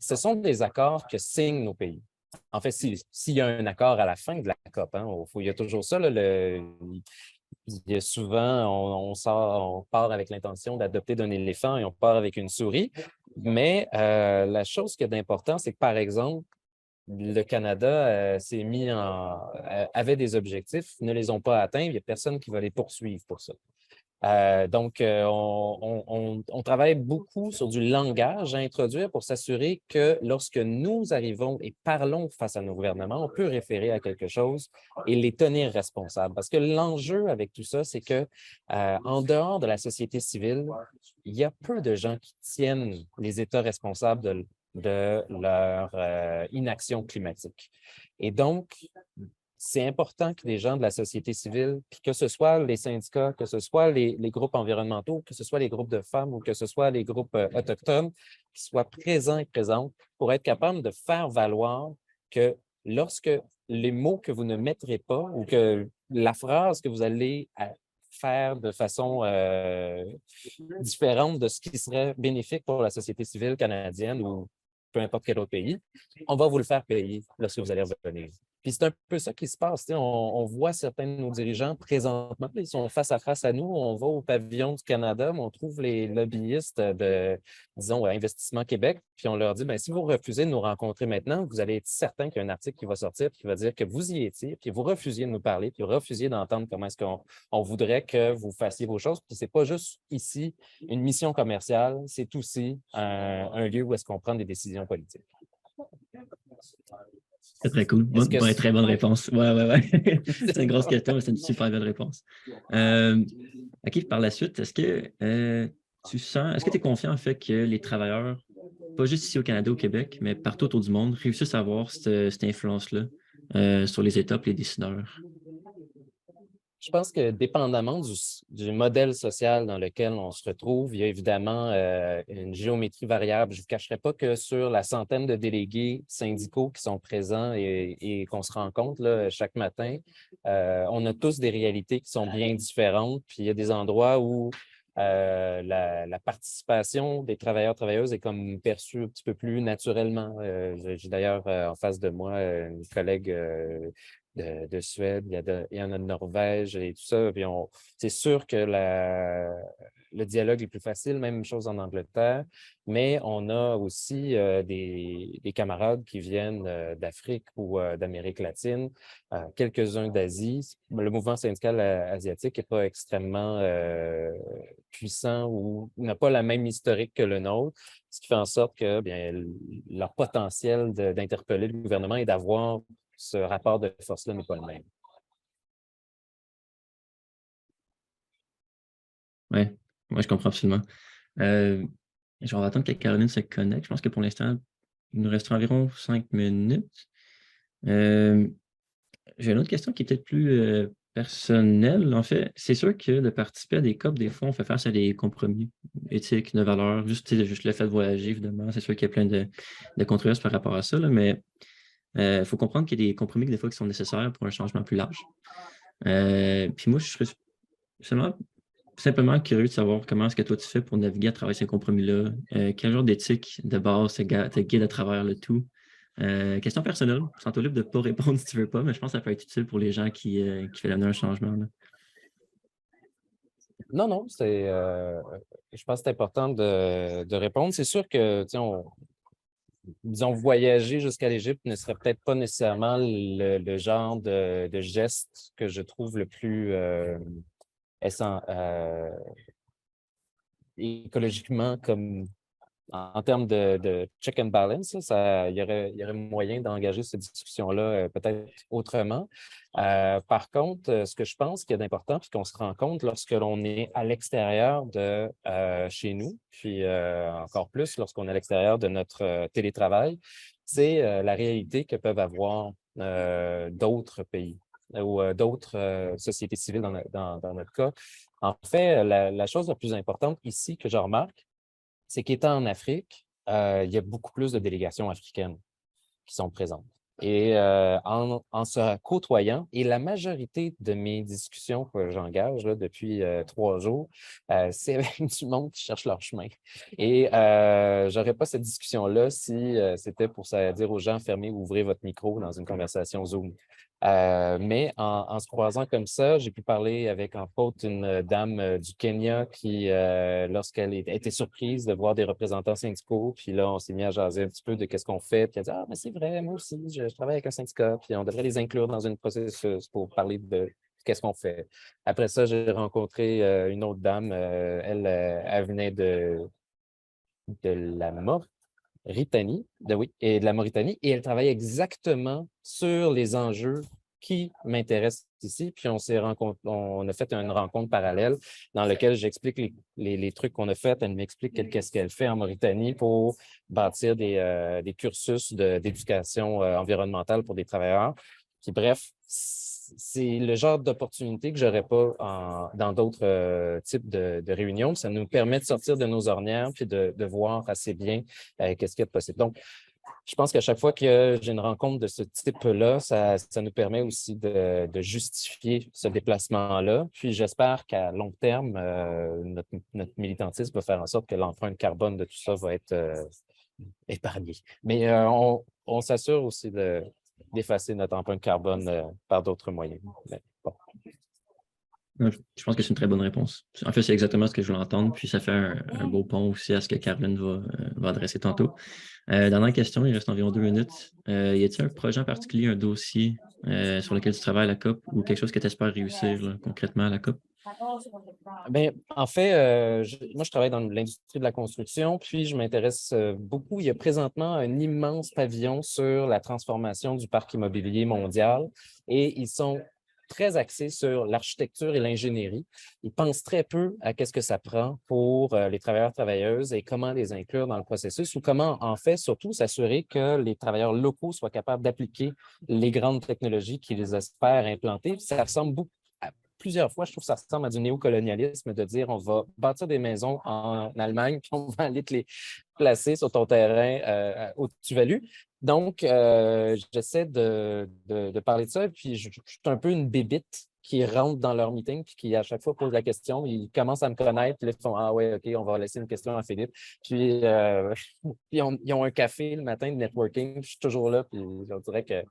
Speaker 6: ce sont des accords que signent nos pays. En fait, s'il y a un accord à la fin de la COP, hein, il y a toujours ça, là, il y a souvent, on part avec l'intention d'adopter d'un éléphant et on part avec une souris. Mais la chose qui est d'important, c'est que, par exemple, le Canada avait des objectifs, ne les ont pas atteints, il n'y a personne qui va les poursuivre pour ça. Donc, on travaille beaucoup sur du langage à introduire pour s'assurer que lorsque nous arrivons et parlons face à nos gouvernements, on peut référer à quelque chose et les tenir responsables. Parce que l'enjeu avec tout ça, c'est que en dehors de la société civile, il y a peu de gens qui tiennent les États responsables de leur inaction climatique. Et donc, c'est important que les gens de la société civile, puis que ce soit les syndicats, que ce soit les groupes environnementaux, que ce soit les groupes de femmes ou que ce soit les groupes autochtones, qui soient présents et présentes pour être capables de faire valoir que lorsque les mots que vous ne mettrez pas ou que la phrase que vous allez faire de façon différente de ce qui serait bénéfique pour la société civile canadienne ou peu importe quel autre pays, on va vous le faire payer lorsque vous allez revenir. Puis c'est un peu ça qui se passe. On voit certains de nos dirigeants présentement, ils sont face à face à nous. On va au pavillon du Canada, mais on trouve les lobbyistes de, disons, Investissement Québec, puis on leur dit, bien, si vous refusez de nous rencontrer maintenant, vous allez être certain qu'il y a un article qui va sortir qui va dire que vous y étiez, puis vous refusiez de nous parler, puis vous refusiez d'entendre comment est-ce qu'on voudrait que vous fassiez vos choses. Puis c'est pas juste ici une mission commerciale, c'est aussi un lieu où est-ce qu'on prend des décisions politiques.
Speaker 1: C'est très cool. Très bonne réponse. Ouais. C'est une grosse question, mais c'est une super bonne réponse. OK, par la suite, est-ce que tu es confiant en fait que les travailleurs, pas juste ici au Canada, au Québec, mais partout autour du monde, réussissent à avoir cette influence-là sur les États et les décideurs?
Speaker 6: Je pense que dépendamment du modèle social dans lequel on se retrouve, il y a évidemment une géométrie variable. Je ne vous cacherai pas que sur la centaine de délégués syndicaux qui sont présents et qu'on se rencontre là, chaque matin, on a tous des réalités qui sont bien différentes. Puis il y a des endroits où la participation des travailleurs-travailleuses est comme perçue un petit peu plus naturellement. J'ai d'ailleurs en face de moi une collègue de Suède, il y en a de Norvège et tout ça. Puis c'est sûr que le dialogue est plus facile, même chose en Angleterre, mais on a aussi des camarades qui viennent d'Afrique ou d'Amérique latine, quelques-uns d'Asie. Le mouvement syndical asiatique n'est pas extrêmement puissant ou n'a pas la même historique que le nôtre, ce qui fait en sorte que bien, leur potentiel d'interpeller le gouvernement et d'avoir ce rapport de force-là n'est pas le même.
Speaker 1: Oui, je comprends absolument. Je vais attendre que Caroline se connecte. Je pense que pour l'instant, il nous restera environ 5 minutes. J'ai une autre question qui est peut-être plus personnelle. En fait, c'est sûr que de participer à des COP, des fois, on fait face à des compromis éthiques, de valeurs, juste le fait de voyager, évidemment. C'est sûr qu'il y a plein de controverses par rapport à ça, là, mais il faut comprendre qu'il y a des compromis des fois qui sont nécessaires pour un changement plus large. Puis moi, je serais simplement curieux de savoir comment est-ce que toi tu fais pour naviguer à travers ces compromis-là. Quel genre d'éthique de base te guide à travers le tout? Question personnelle, sens-toi libre de ne pas répondre si tu ne veux pas, mais je pense que ça peut être utile pour les gens qui veulent amener un changement, là.
Speaker 6: Non, je pense que c'est important de répondre. C'est sûr que, disons, voyager jusqu'à l'Égypte ne serait peut-être pas nécessairement le genre de geste que je trouve le plus écologiquement comme en termes de check and balance, il y aurait moyen d'engager cette discussion-là peut-être autrement. Par contre, ce que je pense qu'il y a d'important, puis qu'on se rend compte lorsque l'on est à l'extérieur de chez nous, puis encore plus lorsqu'on est à l'extérieur de notre télétravail, c'est la réalité que peuvent avoir d'autres pays ou d'autres sociétés civiles dans notre cas. En fait, la chose la plus importante ici que je remarque, c'est qu'étant en Afrique, il y a beaucoup plus de délégations africaines qui sont présentes. Et en se côtoyant, et la majorité de mes discussions que j'engage là, depuis 3 jours, c'est avec du monde qui cherche leur chemin. Et je n'aurais pas cette discussion-là si c'était pour dire aux gens, fermez ou ouvrez votre micro dans une conversation Zoom. Mais en se croisant comme ça, j'ai pu parler avec, entre autres, une dame du Kenya qui, lorsqu'elle était surprise de voir des représentants syndicaux, puis là, on s'est mis à jaser un petit peu de qu'est-ce qu'on fait, puis elle a dit « Ah, mais c'est vrai, moi aussi, je travaille avec un syndicat, puis on devrait les inclure dans un processus pour parler de qu'est-ce qu'on fait. » Après ça, j'ai rencontré une autre dame, elle venait de la Mauritanie, et de la Mauritanie, et elle travaille exactement sur les enjeux qui m'intéressent ici. Puis on a fait une rencontre parallèle dans laquelle j'explique les trucs qu'on a fait. Elle m'explique qu'est-ce qu'elle fait en Mauritanie pour bâtir des cursus d'éducation environnementale pour des travailleurs. Puis bref, c'est le genre d'opportunité que je n'aurais pas dans d'autres types de réunions. Ça nous permet de sortir de nos ornières puis de voir assez bien qu'est-ce qu'il y a de possible. Donc, je pense qu'à chaque fois que j'ai une rencontre de ce type-là, ça nous permet aussi de justifier ce déplacement-là. Puis j'espère qu'à long terme, notre militantisme va faire en sorte que l'empreinte carbone de tout ça va être épargnée. Mais on s'assure aussi d'effacer notre empreinte carbone par d'autres moyens. Mais, bon.
Speaker 1: Je pense que c'est une très bonne réponse. En fait, c'est exactement ce que je voulais entendre, puis ça fait un beau pont aussi à ce que Caroline va adresser tantôt. Dernière question, il reste environ 2 minutes. Y a-t-il un projet en particulier, un dossier sur lequel tu travailles à la COP ou quelque chose que tu espères réussir là, concrètement à la COP?
Speaker 6: Bien, en fait, moi, je travaille dans l'industrie de la construction, puis je m'intéresse beaucoup. Il y a présentement un immense pavillon sur la transformation du parc immobilier mondial et ils sont très axés sur l'architecture et l'ingénierie. Ils pensent très peu à qu'est-ce que ça prend pour les travailleurs, travailleuses et comment les inclure dans le processus ou comment, en fait, surtout s'assurer que les travailleurs locaux soient capables d'appliquer les grandes technologies qu'ils espèrent implanter. Ça ressemble beaucoup. Plusieurs fois, je trouve que ça ressemble à du néocolonialisme de dire on va bâtir des maisons en Allemagne puis on va aller te les placer sur ton terrain où tu values. Donc, j'essaie de parler de ça. Puis, je suis un peu une bébite qui rentre dans leur meeting puis qui, à chaque fois, pose la question. Ils commencent à me connaître. Puis là, ils font ah ouais, OK, on va laisser une question à Philippe. Puis, ils ont un café le matin de networking. Puis je suis toujours là. Puis, on dirait que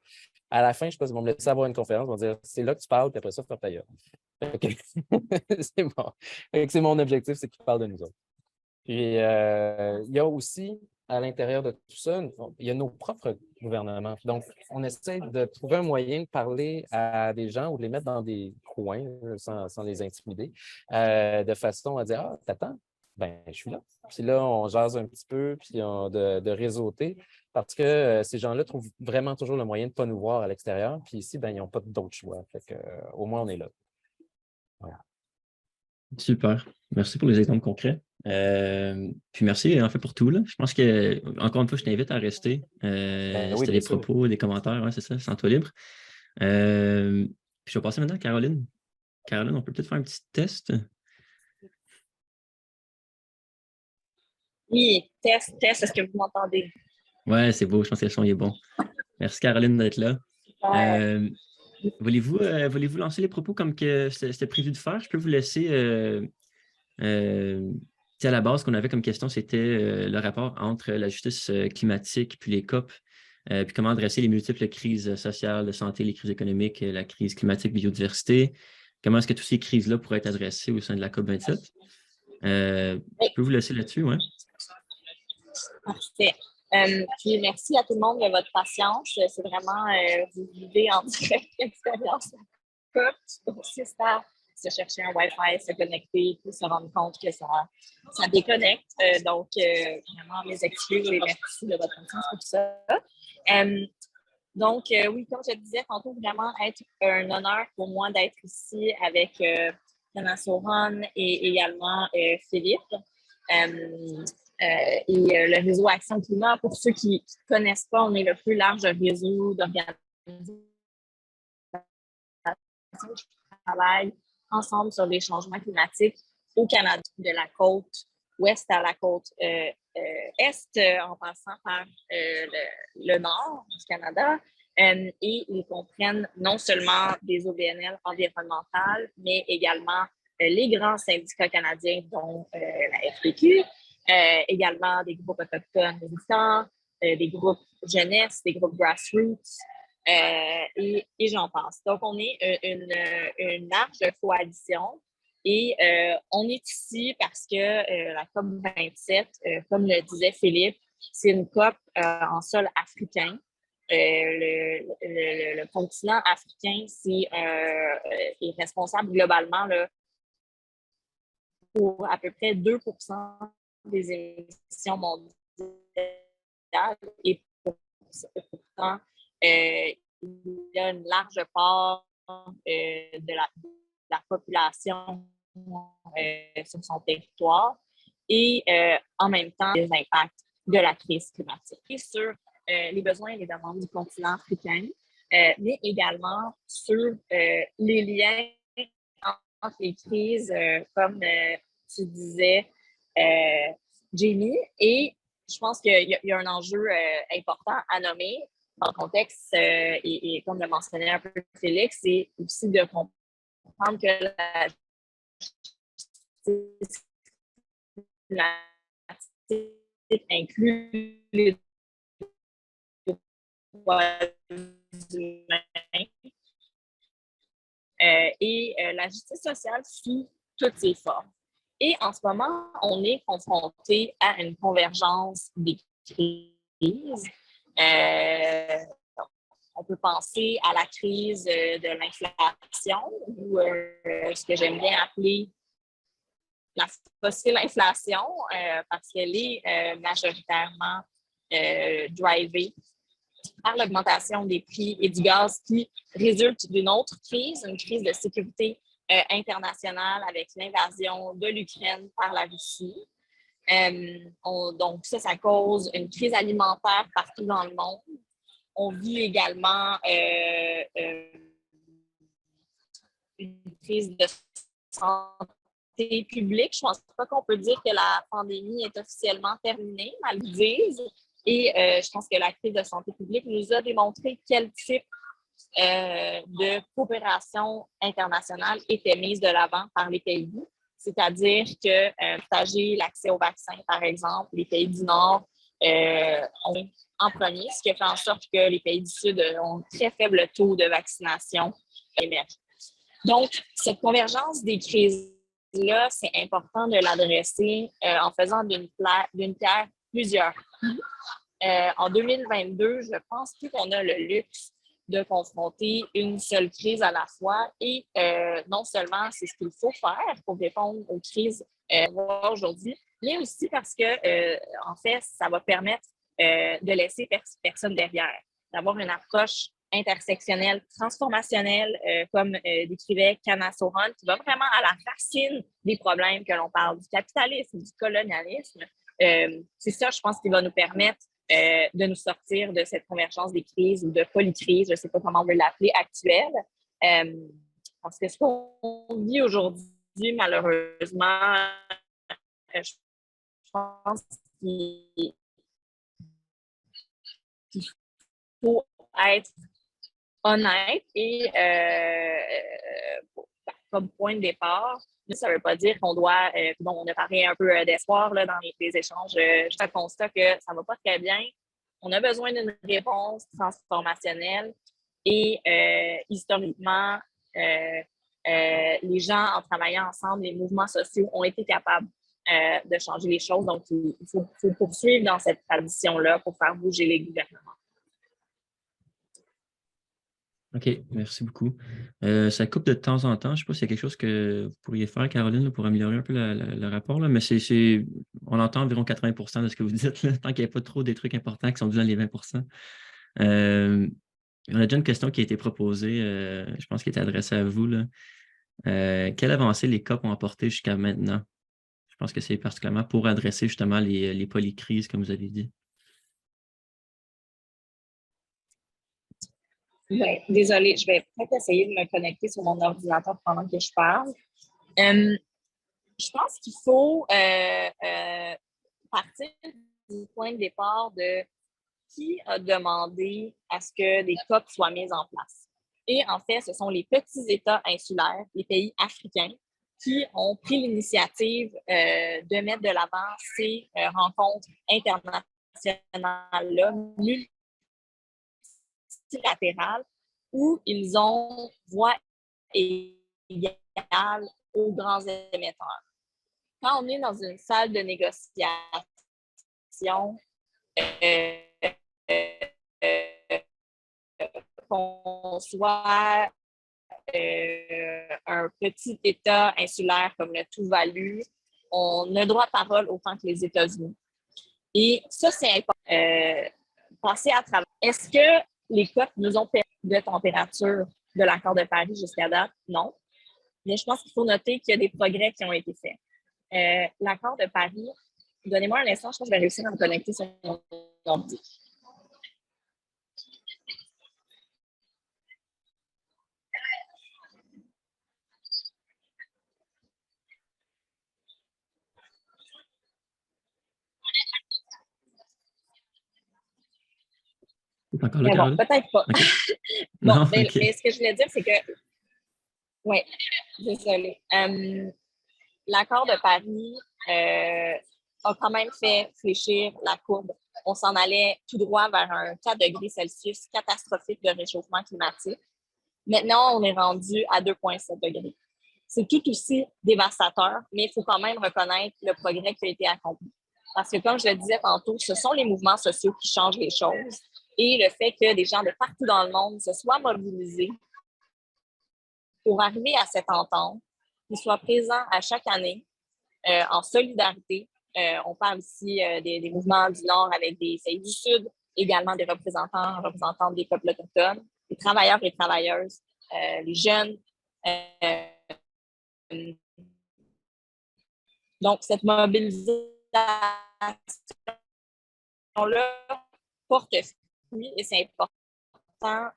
Speaker 6: À la fin, je pense qu'ils vont me laisser avoir une conférence, ils vont dire c'est là que tu parles, puis après ça, ferme ta gueule. Fait que c'est bon. Fait que c'est mon objectif, c'est qu'ils parlent de nous autres. Puis, il y a aussi, à l'intérieur de tout ça, il y a nos propres gouvernements. Donc, on essaie de trouver un moyen de parler à des gens ou de les mettre dans des coins sans les intimider, de façon à dire « Ah, t'attends? Ben, je suis là. » Puis là, on jase un petit peu, puis de réseauter, parce que ces gens-là trouvent vraiment toujours le moyen de ne pas nous voir à l'extérieur. Puis ici, ben, ils n'ont pas d'autre choix. Fait que, au moins, on est là. Voilà.
Speaker 1: Super. Merci pour les exemples concrets. Puis merci en fait pour tout. Là. Je pense que, encore une fois, je t'invite à rester.
Speaker 6: Ben oui,
Speaker 1: C'était
Speaker 6: bien
Speaker 1: des
Speaker 6: sûr.
Speaker 1: propos, des commentaires, ouais, c'est ça, sens-toi libre. Puis je vais passer maintenant à Caroline. Caroline, on peut peut-être faire un petit test.
Speaker 5: Oui, test, est-ce que vous m'entendez?
Speaker 1: Ouais, c'est beau, je pense que le son est bon. Merci Caroline d'être là. Voulez-vous lancer les propos comme que c'était prévu de faire? Je peux vous laisser. À la base, ce qu'on avait comme question, c'était le rapport entre la justice climatique puis les COP, puis comment adresser les multiples crises sociales, de santé, les crises économiques, la crise climatique, biodiversité. Comment est-ce que toutes ces crises-là pourraient être adressées au sein de la COP 27? Je peux vous laisser là-dessus, oui.
Speaker 5: Parfait. Puis merci à tout le monde de votre patience. C'est vraiment, vous vivez en direct l'expérience. Ça consiste à se chercher un Wi-Fi, se connecter, puis se rendre compte que ça déconnecte. Donc, vraiment, mes excuses et merci de votre patience pour ça. Donc, oui, comme je disais tantôt, vraiment être un honneur pour moi d'être ici avec Dana Sohan et également Philippe. Et le réseau Action Climat, pour ceux qui ne connaissent pas, on est le plus large réseau d'organisations qui travaillent ensemble sur les changements climatiques au Canada, de la côte ouest à la côte est, en passant par le nord du Canada. Et ils comprennent non seulement des OBNL environnementales, mais également les grands syndicats canadiens, dont la FPQ, également des groupes autochtones militants, des groupes jeunesse, des groupes grassroots, et j'en passe. Donc, on est une large coalition et on est ici parce que la COP 27, comme le disait Philippe, c'est une COP en sol africain. Le continent africain est responsable globalement là, pour à peu près 2% des émissions mondiales et pourtant, il y a une large part de la population sur son territoire et en même temps les impacts de la crise climatique et sur les besoins et les demandes du continent africain, mais également sur les liens entre les crises, comme tu disais, Jamie, et je pense qu'il y a un enjeu important à nommer dans le contexte, et comme le mentionnait un peu Félix, c'est aussi de comprendre que la justice climatique inclut les droits humains et la justice sociale sous toutes ses formes. Et en ce moment, on est confronté à une convergence des crises. On peut penser à la crise de l'inflation ou ce que j'aime bien appeler la fossile inflation parce qu'elle est majoritairement drivée par l'augmentation des prix et du gaz qui résulte d'une autre crise, une crise de sécurité internationale avec l'invasion de l'Ukraine par la Russie. Donc, ça cause une crise alimentaire partout dans le monde. On vit également une crise de santé publique. Je ne pense pas qu'on peut dire que la pandémie est officiellement terminée, mal disent. Et je pense que la crise de santé publique nous a démontré quel type de coopération internationale était mise de l'avant par les pays. C'est-à-dire que partager l'accès aux vaccins, par exemple, les pays du Nord en premier, ce qui a fait en sorte que les pays du Sud ont un très faible taux de vaccination émergent. Donc, cette convergence des crises-là, c'est important de l'adresser en faisant d'une pierre plusieurs. En 2022, je pense plus qu'on a le luxe de confronter une seule crise à la fois et non seulement c'est ce qu'il faut faire pour répondre aux crises aujourd'hui, mais aussi parce que, en fait, ça va permettre de laisser personne derrière, d'avoir une approche intersectionnelle, transformationnelle, comme décrivait Kana Sohan, qui va vraiment à la racine des problèmes que l'on parle, du capitalisme, du colonialisme. C'est ça, je pense, qui va nous permettre de nous sortir de cette convergence des crises ou de polycrise, je ne sais pas comment on veut l'appeler, actuelle. Parce que ce qu'on vit aujourd'hui, malheureusement, je pense qu'il faut être honnête et comme point de départ, ça ne veut pas dire qu'on doit, on a parlé un peu d'espoir là, dans les échanges, je constate que ça ne va pas très bien. On a besoin d'une réponse transformationnelle et historiquement, les gens, en travaillant ensemble, les mouvements sociaux ont été capables de changer les choses. Donc, il faut poursuivre dans cette tradition-là pour faire bouger les gouvernements.
Speaker 1: OK, merci beaucoup. Ça coupe de temps en temps. Je ne sais pas s'il y a quelque chose que vous pourriez faire, Caroline, là, pour améliorer un peu le rapport, là, mais on entend environ 80% de ce que vous dites, là, tant qu'il n'y a pas trop des trucs importants qui sont dus dans les 20%. On a déjà une question qui a été proposée, je pense qu'elle était adressée à vous, là. Quelle avancée les COP ont apporté jusqu'à maintenant? Je pense que c'est particulièrement pour adresser justement les polycrises, comme vous avez dit.
Speaker 5: Ben, désolée, je vais peut-être essayer de me connecter sur mon ordinateur pendant que je parle. Je pense qu'il faut partir du point de départ de qui a demandé à ce que des COP soient mises en place. Et en fait, ce sont les petits États insulaires, les pays africains, qui ont pris l'initiative de mettre de l'avant ces rencontres internationales-là, multilatérales, où ils ont voix égale aux grands émetteurs. Quand on est dans une salle de négociation, qu'on soit un petit État insulaire comme le Tuvalu, on a droit de parole autant que les États-Unis. Et ça, c'est important. Passer à travers. Est-ce que les COP nous ont permis de température de l'accord de Paris jusqu'à date? Non. Mais je pense qu'il faut noter qu'il y a des progrès qui ont été faits. L'accord de Paris, donnez-moi un instant, je pense que je vais réussir à me connecter sur mon ordi.
Speaker 1: C'est encore là,
Speaker 5: Mais bon,
Speaker 1: Caroline?
Speaker 5: peut-être pas.
Speaker 1: Okay.
Speaker 5: Bon,
Speaker 1: non,
Speaker 5: mais,
Speaker 1: okay.
Speaker 5: mais ce que je voulais dire, c'est que... Oui, désolée. L'accord de Paris a quand même fait fléchir la courbe. On s'en allait tout droit vers un 4 degrés Celsius catastrophique de réchauffement climatique. Maintenant, on est rendu à 2,7 degrés. C'est tout aussi dévastateur, mais il faut quand même reconnaître le progrès qui a été accompli. Parce que, comme je le disais tantôt, ce sont les mouvements sociaux qui changent les choses et le fait que des gens de partout dans le monde se soient mobilisés pour arriver à cette entente, qu'ils soient présents à chaque année en solidarité. On parle ici des mouvements du Nord avec des pays du Sud, également des représentantes des peuples autochtones, les travailleurs et travailleuses, les jeunes. Donc, cette mobilisation-là porte fruit et c'est important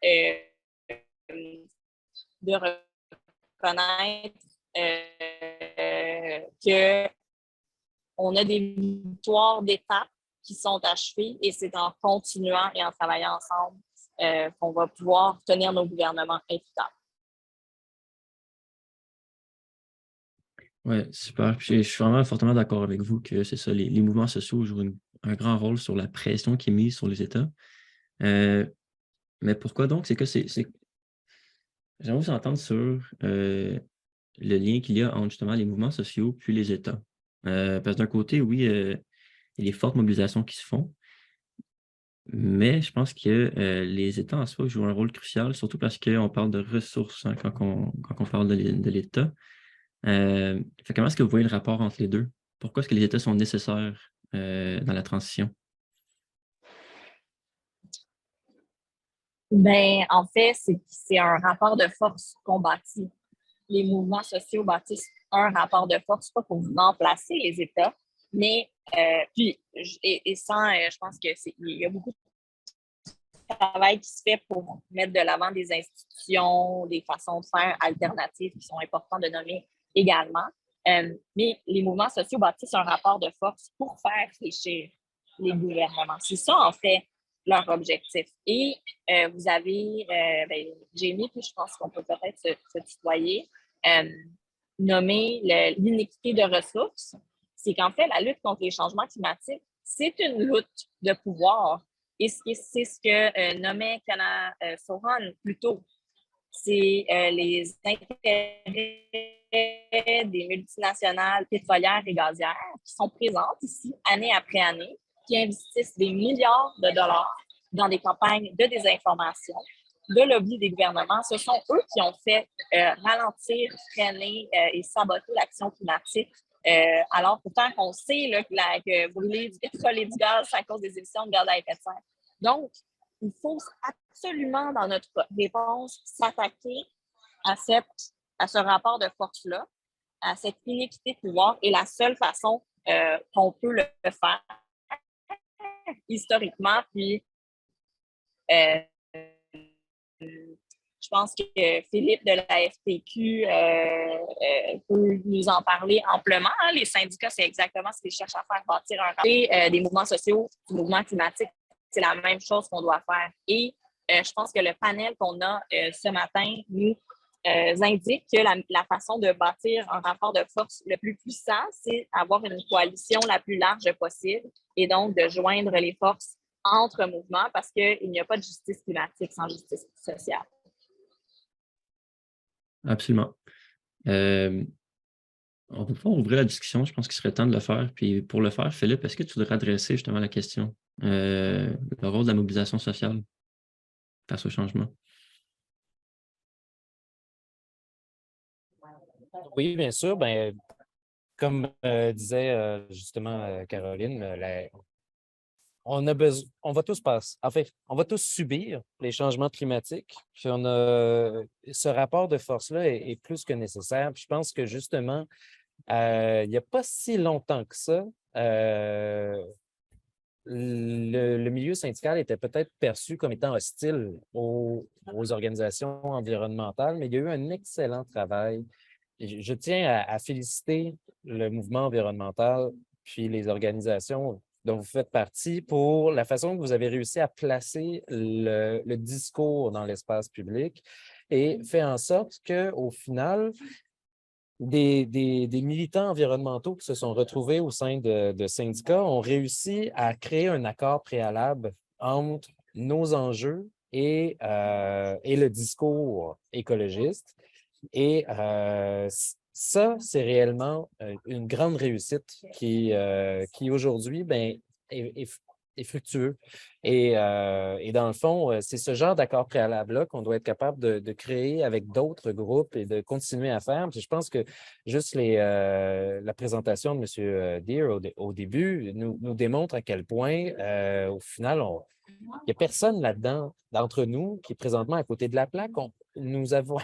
Speaker 5: de reconnaître qu'on a des victoires d'étape qui sont achevées et c'est en continuant et en travaillant ensemble qu'on va pouvoir tenir nos gouvernements équitables.
Speaker 1: Oui, super. Je suis vraiment fortement d'accord avec vous que c'est ça, les mouvements sociaux jouent un grand rôle sur la pression qui est mise sur les États. Mais pourquoi donc? C'est que j'aimerais vous entendre sur le lien qu'il y a entre justement les mouvements sociaux puis les États. Parce que d'un côté, oui, il y a les fortes mobilisations qui se font, mais je pense que les États en soi jouent un rôle crucial, surtout parce qu'on parle de ressources hein, quand on parle de l'État. Comment est-ce que vous voyez le rapport entre les deux? Pourquoi est-ce que les États sont nécessaires dans la transition?
Speaker 5: Ben, en fait, c'est un rapport de force qu'on bâtit. Les mouvements sociaux bâtissent un rapport de force, pas pour remplacer les États, mais je pense que il y a beaucoup de travail qui se fait pour mettre de l'avant des institutions, des façons de faire alternatives qui sont importantes de nommer également. Mais les mouvements sociaux bâtissent un rapport de force pour faire fléchir les gouvernements. C'est ça, en fait, leur objectif. Et vous avez, Jamie, puis je pense qu'on peut peut-être se tutoyer, nommé l'inéquité de ressources. C'est qu'en fait, la lutte contre les changements climatiques, c'est une lutte de pouvoir. Et c'est ce que nommait Kana Sohan plus tôt. C'est les intérêts des multinationales pétrolières et gazières qui sont présentes ici année après année, qui investissent des milliards de dollars dans des campagnes de désinformation, de lobby des gouvernements. Ce sont eux qui ont fait ralentir, freiner et saboter l'action climatique. Alors, pourtant qu'on sait là, que brûler du pétrole et du gaz, c'est à cause des émissions de gaz à effet de serre. Donc, il faut absolument, dans notre réponse, s'attaquer à ce rapport de force-là, à cette inéquité de pouvoir. Et la seule façon qu'on peut le faire, historiquement, puis je pense que Philippe de la FTQ peut nous en parler amplement. Hein. Les syndicats, c'est exactement ce qu'ils cherchent à faire, bâtir un rapport des mouvements sociaux, du mouvement climatique. C'est la même chose qu'on doit faire. Et je pense que le panel qu'on a ce matin nous indique que la façon de bâtir un rapport de force le plus puissant, c'est avoir une coalition la plus large possible et donc de joindre les forces entre mouvements parce qu'il n'y a pas de justice climatique sans justice sociale.
Speaker 1: Absolument. On peut pouvoir ouvrir la discussion. Je pense qu'il serait temps de le faire. Puis pour le faire, Philippe, est-ce que tu voudrais adresser justement la question, le rôle de la mobilisation sociale face au changement?
Speaker 6: Oui, bien sûr. Ben, comme disait justement Caroline, on va tous passer. En fait, on va tous subir les changements climatiques. Puis ce rapport de force-là est plus que nécessaire. Puis je pense que justement, il n'y a pas si longtemps que ça, le milieu syndical était peut-être perçu comme étant hostile aux organisations environnementales, mais il y a eu un excellent travail. Je tiens à féliciter le mouvement environnemental puis les organisations dont vous faites partie pour la façon que vous avez réussi à placer le discours dans l'espace public et fait en sorte qu'au final, des militants environnementaux qui se sont retrouvés au sein de syndicats ont réussi à créer un accord préalable entre nos enjeux et le discours écologiste. Et ça, c'est réellement une grande réussite qui aujourd'hui est fructueux. Et dans le fond, c'est ce genre d'accord préalable-là qu'on doit être capable de créer avec d'autres groupes et de continuer à faire. Puis je pense que juste la présentation de M. Deere au début nous démontre à quel point, au final, il n'y a personne là-dedans, d'entre nous, qui est présentement à côté de la plaque. Nous avons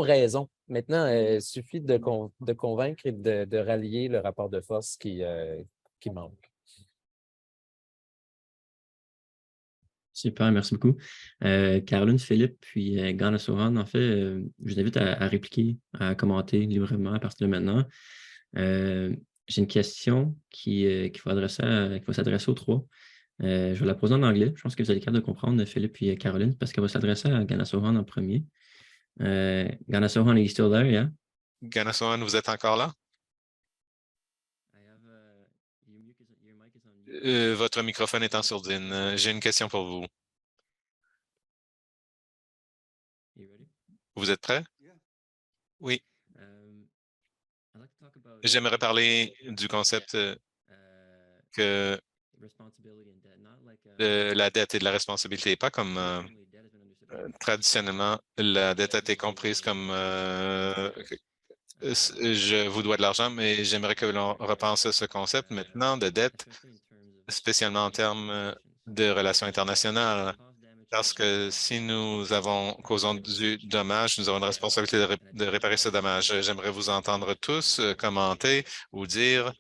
Speaker 6: raison. Maintenant, il suffit de convaincre et de rallier le rapport de force qui manque.
Speaker 1: Super, merci beaucoup. Caroline, Philippe, puis Ghana Sohan, en fait, je vous invite à répliquer, à commenter librement à partir de maintenant. J'ai une question qu'il va s'adresser aux trois. Je vais la poser en anglais. Je pense que vous allez capable de comprendre, Philippe et Caroline, parce qu'elle va s'adresser à Ghana Sohan en premier. Ghana Sohan, are you still there? Yeah?
Speaker 2: Ghana Sohan, vous êtes encore là? Votre microphone est en sourdine. J'ai une question pour vous. Vous êtes prêt? Oui. J'aimerais parler du concept que de la dette et de la responsabilité, pas comme traditionnellement, la dette a été comprise comme je vous dois de l'argent, mais j'aimerais que l'on repense à ce concept maintenant de dette, spécialement en termes de relations internationales. Parce que si nous avons causé du dommage, nous avons une responsabilité de réparer ce dommage. J'aimerais vous entendre tous commenter ou dire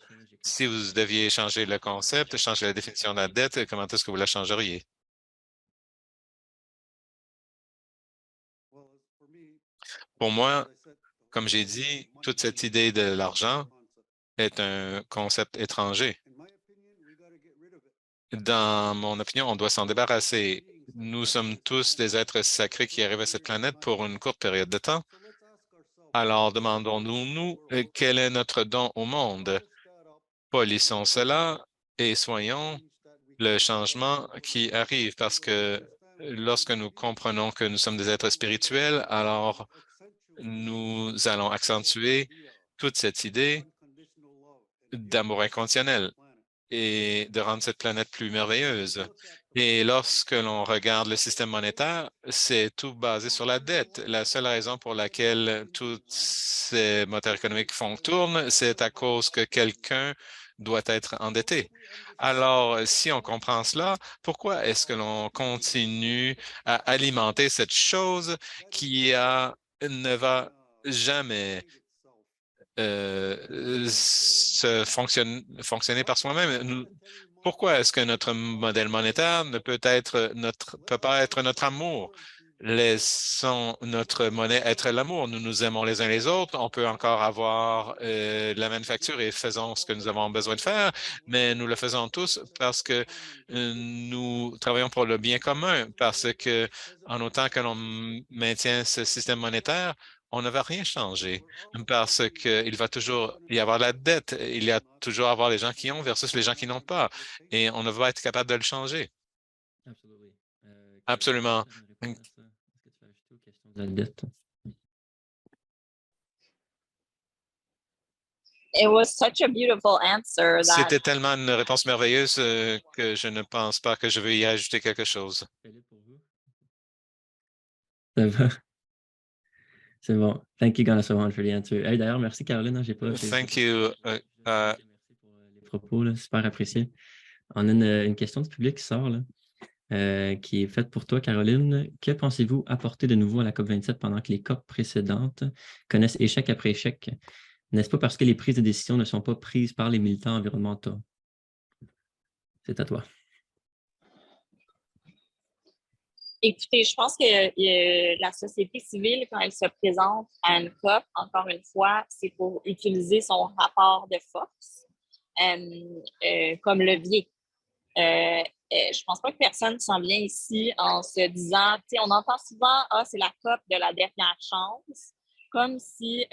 Speaker 2: si vous deviez changer le concept, changer la définition de la dette, comment est-ce que vous la changeriez? Pour moi, comme j'ai dit, toute cette idée de l'argent est un concept étranger. Dans mon opinion, on doit s'en débarrasser. Nous sommes tous des êtres sacrés qui arrivent à cette planète pour une courte période de temps. Alors, demandons-nous quel est notre don au monde. Polissons cela et soyons le changement qui arrive parce que lorsque nous comprenons que nous sommes des êtres spirituels, alors nous allons accentuer toute cette idée d'amour inconditionnel et de rendre cette planète plus merveilleuse. Et lorsque l'on regarde le système monétaire, c'est tout basé sur la dette. La seule raison pour laquelle tous ces moteurs économiques tournent, c'est à cause que quelqu'un doit être endetté. Alors, si on comprend cela, pourquoi est-ce que l'on continue à alimenter cette chose ne va jamais fonctionner par soi-même? Pourquoi est-ce que notre modèle monétaire ne peut pas être notre amour? Laissons notre monnaie être l'amour. Nous nous aimons les uns les autres. On peut encore avoir la manufacture et faisons ce que nous avons besoin de faire, mais nous le faisons tous parce que nous travaillons pour le bien commun, parce que en autant que l'on maintient ce système monétaire, on ne va rien changer parce qu'il va toujours y avoir la dette. Il y a toujours avoir les gens qui ont versus les gens qui n'ont pas. Et on ne va être capable de le changer. Absolument.
Speaker 1: Est-ce que tu veux ajouter aux questions de la dette?
Speaker 5: It was such a beautiful answer that
Speaker 2: C'était tellement une réponse merveilleuse que je ne pense pas que je vais y ajouter quelque chose.
Speaker 1: Ça va. C'est bon. Thank you, Gonna so much for the answer. Hey, d'ailleurs, merci Caroline. J'ai pas.
Speaker 2: Thank you.
Speaker 1: Merci pour les propos, là, super apprécié. On a une question du public qui sort, là, qui est faite pour toi, Caroline. Que pensez-vous apporter de nouveau à la COP27 pendant que les COP précédentes connaissent échec après échec? N'est-ce pas parce que les prises de décision ne sont pas prises par les militants environnementaux? C'est à toi.
Speaker 5: Écoutez, je pense que la société civile, quand elle se présente à une COP, encore une fois, c'est pour utiliser son rapport de force comme levier. Je pense pas que personne s'en vient ici en se disant, tu sais, on entend souvent, ah, c'est la COP de la dernière chance, comme si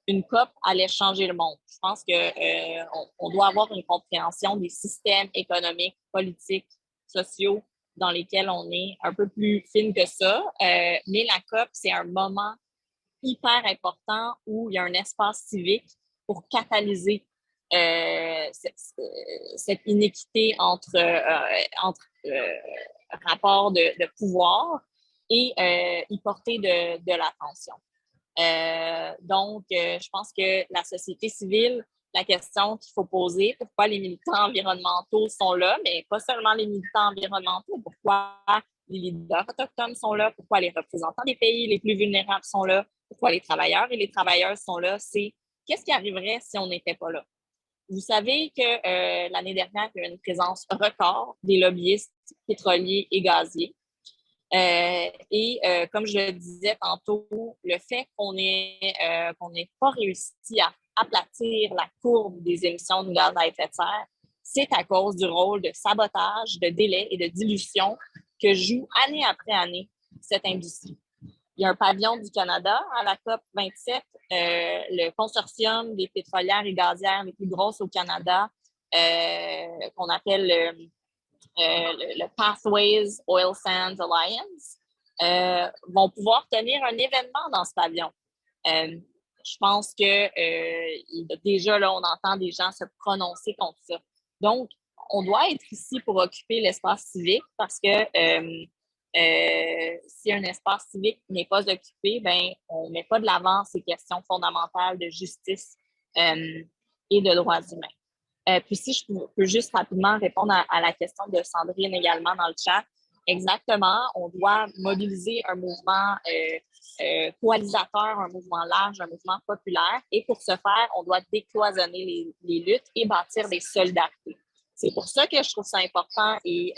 Speaker 5: une COP allait changer le monde. Je pense qu'on doit avoir une compréhension des systèmes économiques, politiques, sociaux dans lesquels on est un peu plus fine que ça. Mais la COP, c'est un moment hyper important où il y a un espace civique pour catalyser cette inéquité entre rapports de pouvoir et y porter de l'attention. Donc, je pense que la société civile, la question qu'il faut poser, pourquoi les militants environnementaux sont là, mais pas seulement les militants environnementaux, pourquoi les leaders autochtones sont là, pourquoi les représentants des pays les plus vulnérables sont là, pourquoi les travailleurs et les travailleuses sont là, c'est qu'est-ce qui arriverait si on n'était pas là? Vous savez que l'année dernière, il y a eu une présence record des lobbyistes pétroliers et gaziers. Comme je le disais tantôt, le fait qu'on n'ait pas réussi à aplatir la courbe des émissions de gaz à effet de serre, c'est à cause du rôle de sabotage, de délai et de dilution que joue année après année cette industrie. Il y a un pavillon du Canada à la COP 27, le consortium des pétrolières et gazières les plus grosses au Canada qu'on appelle le Pathways Oil Sands Alliance, vont pouvoir tenir un événement dans ce pavillon. Je pense que déjà, là, on entend des gens se prononcer contre ça. Donc, on doit être ici pour occuper l'espace civique parce que si un espace civique n'est pas occupé, ben, on ne met pas de l'avant ces questions fondamentales de justice et de droits humains. Puis si je peux juste rapidement répondre à la question de Sandrine également dans le chat, exactement, on doit mobiliser un mouvement coalisateur, un mouvement large, un mouvement populaire. Et pour ce faire, on doit décloisonner les luttes et bâtir des solidarités. C'est pour ça que je trouve ça important et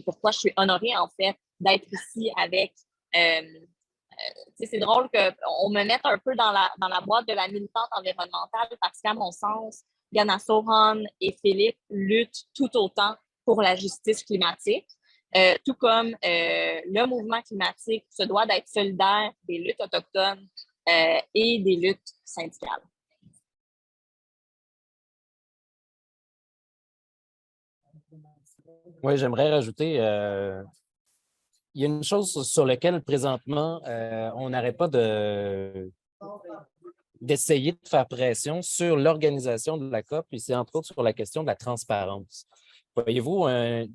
Speaker 5: pourquoi je suis honorée, en fait, d'être ici avec... c'est drôle qu'on me mette un peu dans la boîte de la militante environnementale parce qu'à mon sens, Gana Sohan et Philippe luttent tout autant pour la justice climatique, tout comme le mouvement climatique se doit d'être solidaire des luttes autochtones et des luttes syndicales.
Speaker 6: Oui, j'aimerais rajouter, il y a une chose sur laquelle présentement, on n'arrête pas d'essayer de faire pression sur l'organisation de la COP, puis c'est entre autres sur la question de la transparence. Voyez-vous, un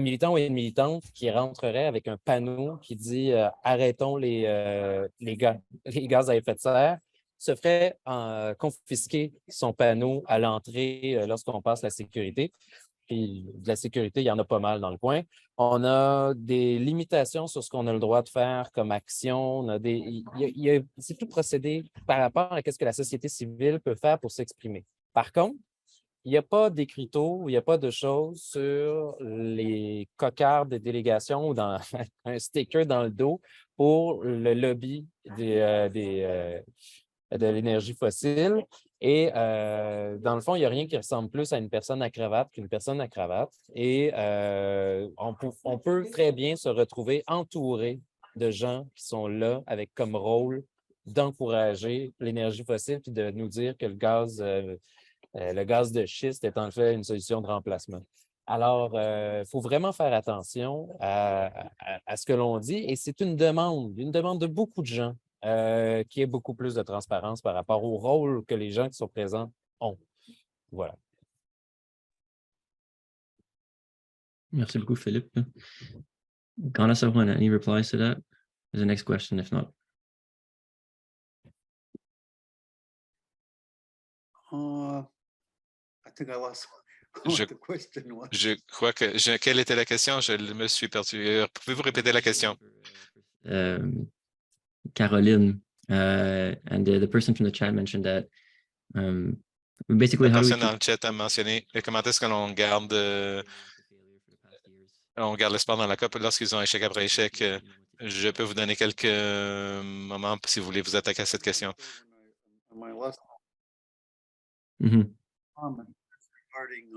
Speaker 6: militant ou une militante qui rentrerait avec un panneau qui dit arrêtons les gaz à effet de serre, se ferait confisquer son panneau à l'entrée lorsqu'on passe la sécurité. Puis de la sécurité, il y en a pas mal dans le coin. On a des limitations sur ce qu'on a le droit de faire comme action. On a c'est tout procédé par rapport à ce que la société civile peut faire pour s'exprimer. Par contre, il n'y a pas d'écriteau, il n'y a pas de choses sur les cocardes des délégations ou dans un sticker dans le dos pour le lobby de l'énergie fossile. Et dans le fond, il n'y a rien qui ressemble plus à une personne à cravate qu'une personne à cravate. Et on peut très bien se retrouver entouré de gens qui sont là avec comme rôle d'encourager l'énergie fossile puis de nous dire que le gaz de schiste est en fait une solution de remplacement. Alors, il faut vraiment faire attention à ce que l'on dit. Et c'est une demande de beaucoup de gens qu'il y ait beaucoup plus de transparence par rapport au rôle que les gens qui sont présents ont. Voilà.
Speaker 1: Merci beaucoup, Philippe. Gana Sohan, any replies to that? There's a next question, if not.
Speaker 3: I think I lost
Speaker 2: Je-
Speaker 3: what the question was.
Speaker 2: Je crois que... quelle était la question? Je me suis perdu. Pouvez-vous répéter la question?
Speaker 1: Caroline, and the person from the chat mentioned that basically
Speaker 2: La
Speaker 1: how do we
Speaker 2: personne dans le chat a mentionné comment est-ce que l'on garde l'espoir dans la COP lorsqu'ils ont échec après échec. Je peux vous donner quelques moments si vous voulez vous attaquer à cette question.
Speaker 3: My last
Speaker 1: Mhm.
Speaker 3: comment regarding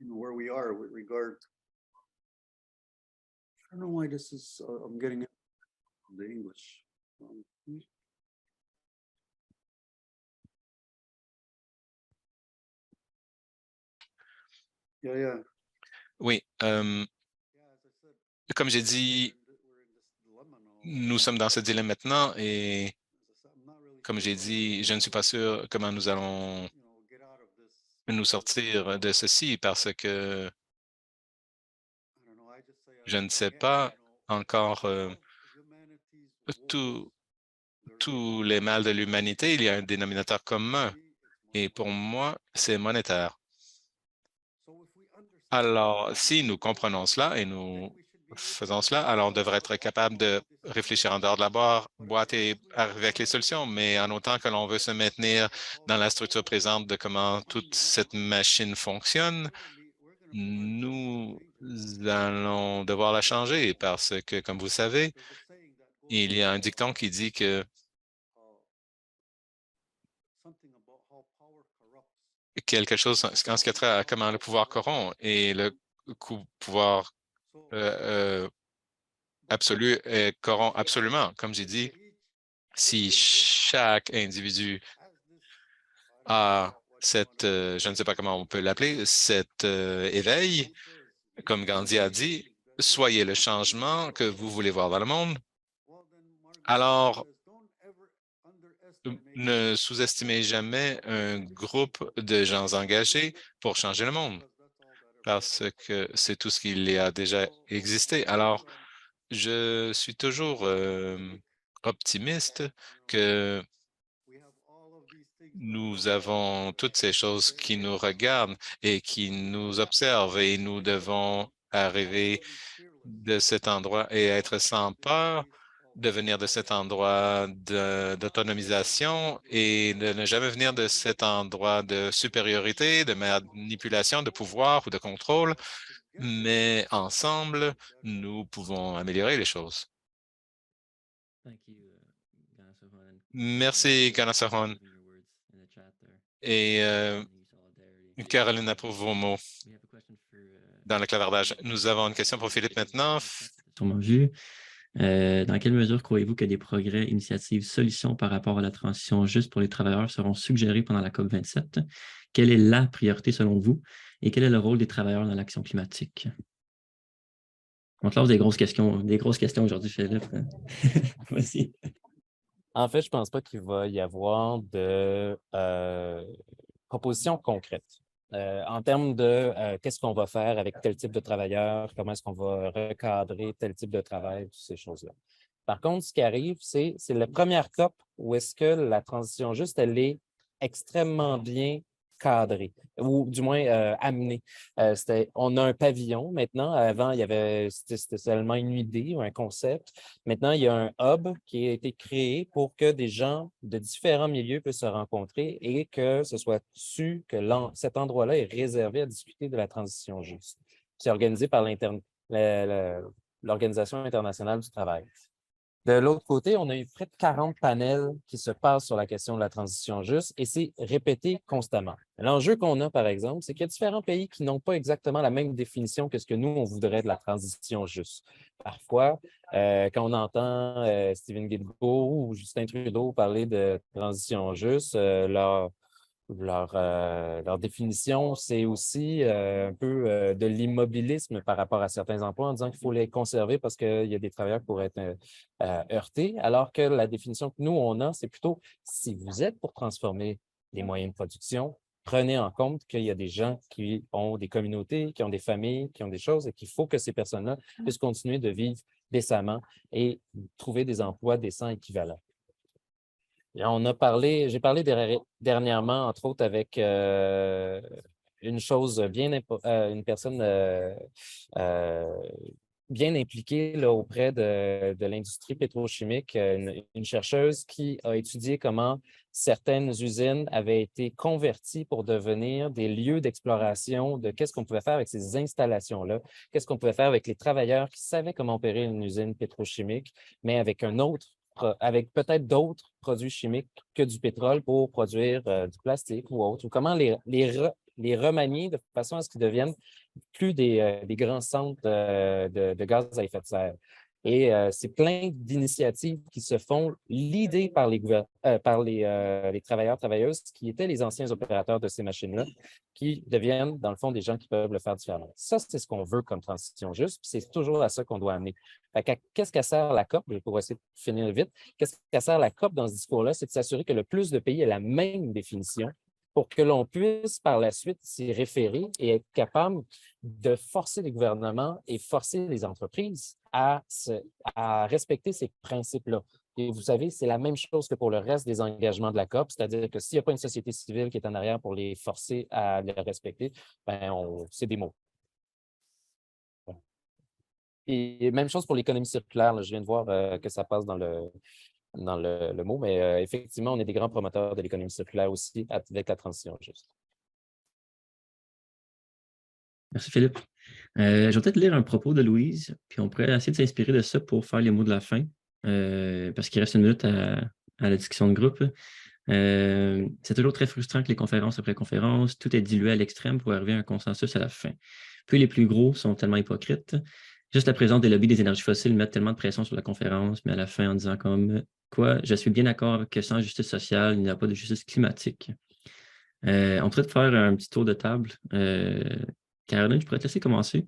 Speaker 3: where we are with regard. I don't know why this is. I'm getting the English. Yeah.
Speaker 2: Oui, comme j'ai dit, nous sommes dans ce dilemme maintenant et comme j'ai dit, je ne suis pas sûr comment nous allons nous sortir de ceci parce que je ne sais pas encore tous les mâles de l'humanité. Il y a un dénominateur commun et pour moi, c'est monétaire. Alors, si nous comprenons cela et nous faisons cela, alors on devrait être capable de réfléchir en dehors de la boîte et arriver avec les solutions, mais en autant que l'on veut se maintenir dans la structure présente de comment toute cette machine fonctionne, nous allons devoir la changer parce que, comme vous savez, il y a un dicton qui dit que quelque chose en ce qui a trait à comment le pouvoir corrompt et le pouvoir absolu corrompt absolument. Comme j'ai dit, si chaque individu à cette, je ne sais pas comment on peut l'appeler, cet éveil, comme Gandhi a dit, soyez le changement que vous voulez voir dans le monde. Alors, ne sous-estimez jamais un groupe de gens engagés pour changer le monde, parce que c'est tout ce qu'il y a déjà existé. Alors, je suis toujours optimiste que nous avons toutes ces choses qui nous regardent et qui nous observent et nous devons arriver de cet endroit et être sans peur de venir de cet endroit d'autonomisation et de ne jamais venir de cet endroit de supériorité, de manipulation, de pouvoir ou de contrôle, mais ensemble, nous pouvons améliorer les choses. Merci, Ganasaron. Et Caroline approuve vos mots dans le clavardage. Nous avons une question pour Philippe maintenant.
Speaker 1: Sûrement vu. Dans quelle mesure croyez-vous que des progrès, initiatives, solutions par rapport à la transition juste pour les travailleurs seront suggérés pendant la COP27? Quelle est la priorité selon vous et quel est le rôle des travailleurs dans l'action climatique? On te lance des grosses questions aujourd'hui, Philippe. Vas-y.
Speaker 6: En fait, je ne pense pas qu'il va y avoir de propositions concrètes. En termes de qu'est-ce qu'on va faire avec tel type de travailleurs, comment est-ce qu'on va recadrer tel type de travail, toutes ces choses-là. Par contre, ce qui arrive, c'est la première COP où est-ce que la transition juste, elle est extrêmement bien cadrée, ou du moins amenée. On a un pavillon maintenant. Avant, c'était seulement une idée ou un concept. Maintenant, il y a un hub qui a été créé pour que des gens de différents milieux puissent se rencontrer et que ce soit su que cet endroit-là est réservé à discuter de la transition juste. C'est organisé par l'Organisation internationale du travail. De l'autre côté, on a eu près de 40 panels qui se passent sur la question de la transition juste et c'est répété constamment. L'enjeu qu'on a, par exemple, c'est qu'il y a différents pays qui n'ont pas exactement la même définition que ce que nous, on voudrait de la transition juste. Parfois, quand on entend Stephen Guilbeault ou Justin Trudeau parler de transition juste, leur définition, c'est aussi un peu de l'immobilisme par rapport à certains emplois en disant qu'il faut les conserver parce qu'il y a des travailleurs qui pourraient être heurtés, alors que la définition que nous, on a, c'est plutôt si vous êtes pour transformer les moyens de production, prenez en compte qu'il y a des gens qui ont des communautés, qui ont des familles, qui ont des choses et qu'il faut que ces personnes-là puissent continuer de vivre décemment et trouver des emplois décents équivalents. J'ai parlé dernièrement, entre autres, avec une personne bien impliquée là, auprès de l'industrie pétrochimique, une chercheuse qui a étudié comment certaines usines avaient été converties pour devenir des lieux d'exploration de qu'est-ce qu'on pouvait faire avec ces installations-là, qu'est-ce qu'on pouvait faire avec les travailleurs qui savaient comment opérer une usine pétrochimique, mais avec peut-être d'autres produits chimiques que du pétrole pour produire du plastique ou autre, ou comment les remanier de façon à ce qu'ils deviennent plus des grands centres de gaz à effet de serre. Et c'est plein d'initiatives qui se font l'idée par les travailleurs, travailleuses qui étaient les anciens opérateurs de ces machines-là, qui deviennent, dans le fond, des gens qui peuvent le faire différemment. Ça, c'est ce qu'on veut comme transition juste, puis c'est toujours à ça qu'on doit amener. Qu'est-ce qu'elle sert la COP? Pour essayer de finir vite, qu'est-ce qu'elle sert la COP dans ce discours-là? C'est de s'assurer que le plus de pays aient la même définition pour que l'on puisse par la suite s'y référer et être capable de forcer les gouvernements et forcer les entreprises à respecter ces principes-là. Et vous savez, c'est la même chose que pour le reste des engagements de la COP, c'est-à-dire que s'il n'y a pas une société civile qui est en arrière pour les forcer à les respecter, c'est des mots. Et même chose pour l'économie circulaire. Là, je viens de voir que ça passe dans le mot, mais effectivement, on est des grands promoteurs de l'économie circulaire aussi avec la transition juste.
Speaker 1: Merci Philippe. Je vais peut-être lire un propos de Louise, puis on pourrait essayer de s'inspirer de ça pour faire les mots de la fin, parce qu'il reste une minute à la discussion de groupe. C'est toujours très frustrant que les conférences après conférences, tout est dilué à l'extrême pour arriver à un consensus à la fin. Puis les plus gros sont tellement hypocrites. Juste la présence des lobbies des énergies fossiles met tellement de pression sur la conférence, mais à la fin en disant comme quoi, je suis bien d'accord que sans justice sociale, il n'y a pas de justice climatique. On pourrait te faire un petit tour de table. Caroline, je pourrais te laisser commencer.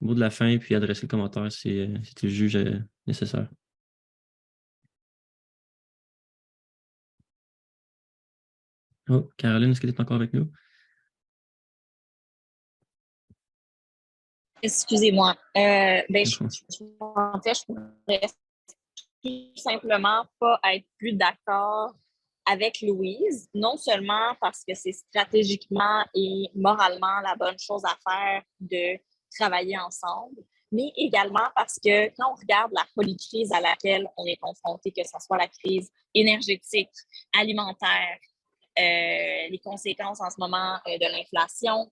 Speaker 1: Mot de la fin, puis adresser le commentaire si tu le juges nécessaire. Oh, Caroline, est-ce que tu es encore avec nous?
Speaker 5: Excusez-moi.
Speaker 1: Bon.
Speaker 5: En fait, je pourrais tout simplement pas être plus d'accord avec Louise, non seulement parce que c'est stratégiquement et moralement la bonne chose à faire de travailler ensemble, mais également parce que quand on regarde la polycrise à laquelle on est confronté, que ce soit la crise énergétique, alimentaire, les conséquences en ce moment de l'inflation,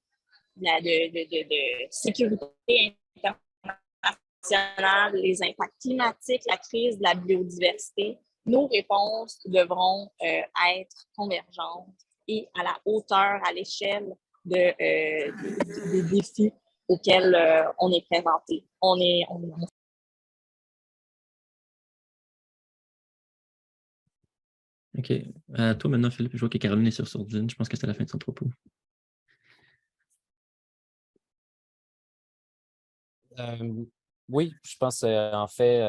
Speaker 5: de sécurité internationale, les impacts climatiques, la crise de la biodiversité, nos réponses devront être convergentes et à la hauteur, à l'échelle des défis auxquels on est présenté.
Speaker 1: OK. À toi maintenant, Philippe. Je vois que Caroline est sur sourdine. Je pense que c'était la fin de son propos.
Speaker 6: Oui, je pense en fait,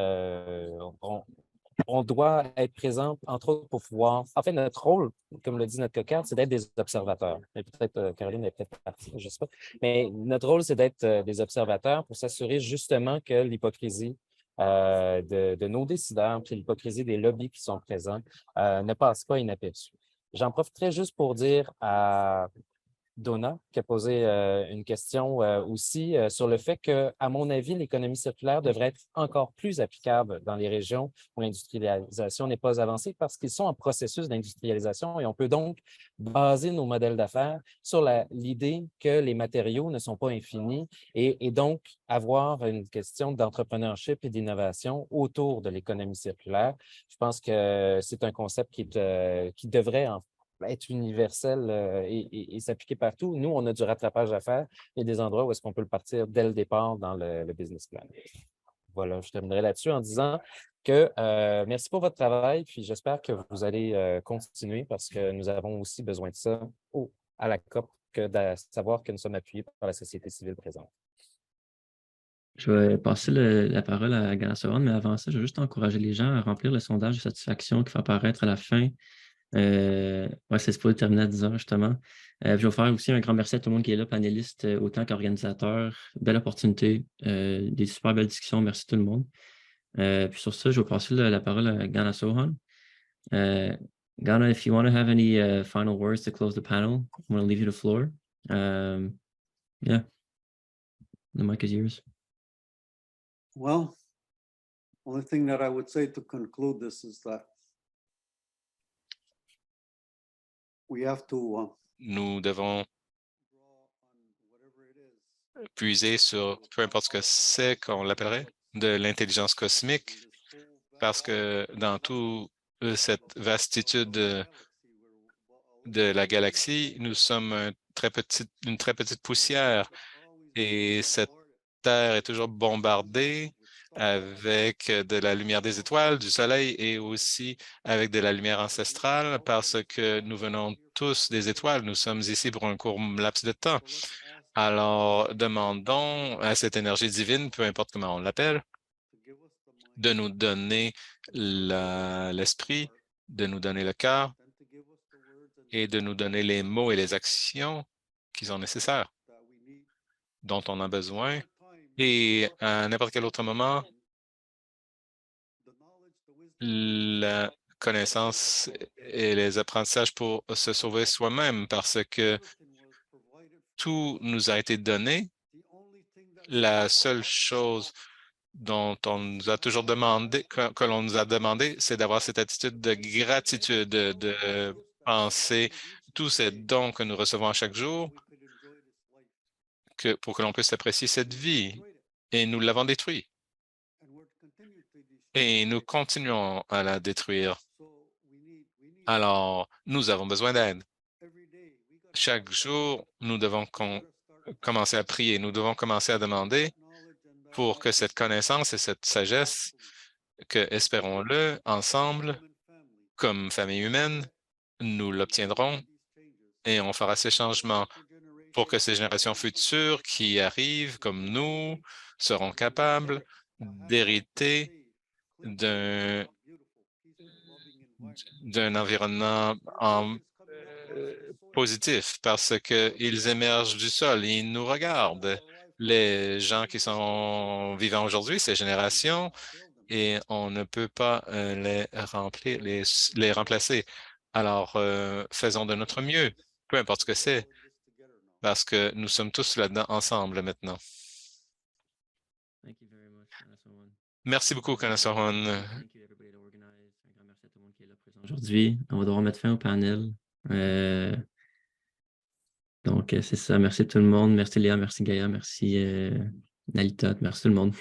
Speaker 6: on doit être présent, entre autres, pour pouvoir. En fait, notre rôle, comme le dit notre cocarde, c'est d'être des observateurs. Et peut-être, Caroline est peut-être partie, je ne sais pas. Mais notre rôle, c'est d'être des observateurs pour s'assurer justement que l'hypocrisie de nos décideurs, puis l'hypocrisie des lobbies qui sont présents, ne passe pas inaperçue. J'en profiterai juste pour dire à Donna, qui a posé une question aussi sur le fait que, à mon avis, l'économie circulaire devrait être encore plus applicable dans les régions où l'industrialisation n'est pas avancée parce qu'ils sont en processus d'industrialisation et on peut donc baser nos modèles d'affaires sur l'idée que les matériaux ne sont pas infinis et donc avoir une question d'entrepreneurship et d'innovation autour de l'économie circulaire. Je pense que c'est un concept qui devrait être universel et s'appliquer partout. Nous, on a du rattrapage à faire et des endroits où est-ce qu'on peut le partir dès le départ dans le business plan. Voilà, je terminerai là-dessus en disant que merci pour votre travail, puis j'espère que vous allez continuer parce que nous avons aussi besoin de ça à la COP que de savoir que nous sommes appuyés par la société civile présente.
Speaker 1: Je vais passer la parole à Ganasoran, mais avant ça, je vais juste encourager les gens à remplir le sondage de satisfaction qui va apparaître à la fin. Ouais, c'est pour terminer à 10 heures, justement. Je vais faire aussi un grand merci à tout le monde qui est là, panéliste autant qu'organisateur. Belle opportunité, des super belles discussions. Merci tout le monde. Puis sur ça, je vais passer la parole à Gana Sohan. Gana, if you want to have any final words to close the panel, I'm going to leave you the floor. Yeah, the mic is yours.
Speaker 3: Well, only thing that I would say to conclude this is that we have to
Speaker 2: Nous devons puiser sur, peu importe ce que c'est qu'on l'appellerait, de l'intelligence cosmique, parce que dans toute cette vastitude de la galaxie, nous sommes une très petite poussière et cette Terre est toujours bombardée avec de la lumière des étoiles, du soleil et aussi avec de la lumière ancestrale parce que nous venons tous des étoiles. Nous sommes ici pour un court laps de temps. Alors, demandons à cette énergie divine, peu importe comment on l'appelle, de nous donner l'esprit, de nous donner le cœur et de nous donner les mots et les actions qui sont nécessaires, dont on a besoin. Et à n'importe quel autre moment, la connaissance et les apprentissages pour se sauver soi-même parce que tout nous a été donné. La seule chose dont on nous a toujours demandé, que l'on nous a demandé, c'est d'avoir cette attitude de gratitude, de penser tous ces dons que nous recevons à chaque jour pour que l'on puisse apprécier cette vie. Et nous l'avons détruit. Et nous continuons à la détruire. Alors, nous avons besoin d'aide. Chaque jour, nous devons commencer à prier. Nous devons commencer à demander pour que cette connaissance et cette sagesse, que, espérons-le, ensemble, comme famille humaine, nous l'obtiendrons et on fera ces changements pour que ces générations futures qui arrivent comme nous seront capables d'hériter d'un environnement positif parce qu'ils émergent du sol, ils nous regardent. Les gens qui sont vivants aujourd'hui, ces générations, et on ne peut pas les remplacer. Alors, faisons de notre mieux, peu importe ce que c'est, parce que nous sommes tous là-dedans ensemble maintenant.
Speaker 1: Thank you very much, Kanasawan.
Speaker 2: Merci beaucoup, Kanasawan.
Speaker 1: Thank you everybody that organized. Un grand merci à tout le monde qui est là présent aujourd'hui. On va devoir mettre fin au panel. Donc, c'est ça. Merci à tout le monde. Merci Léa, merci Gaïa, merci Nalita, merci tout le monde.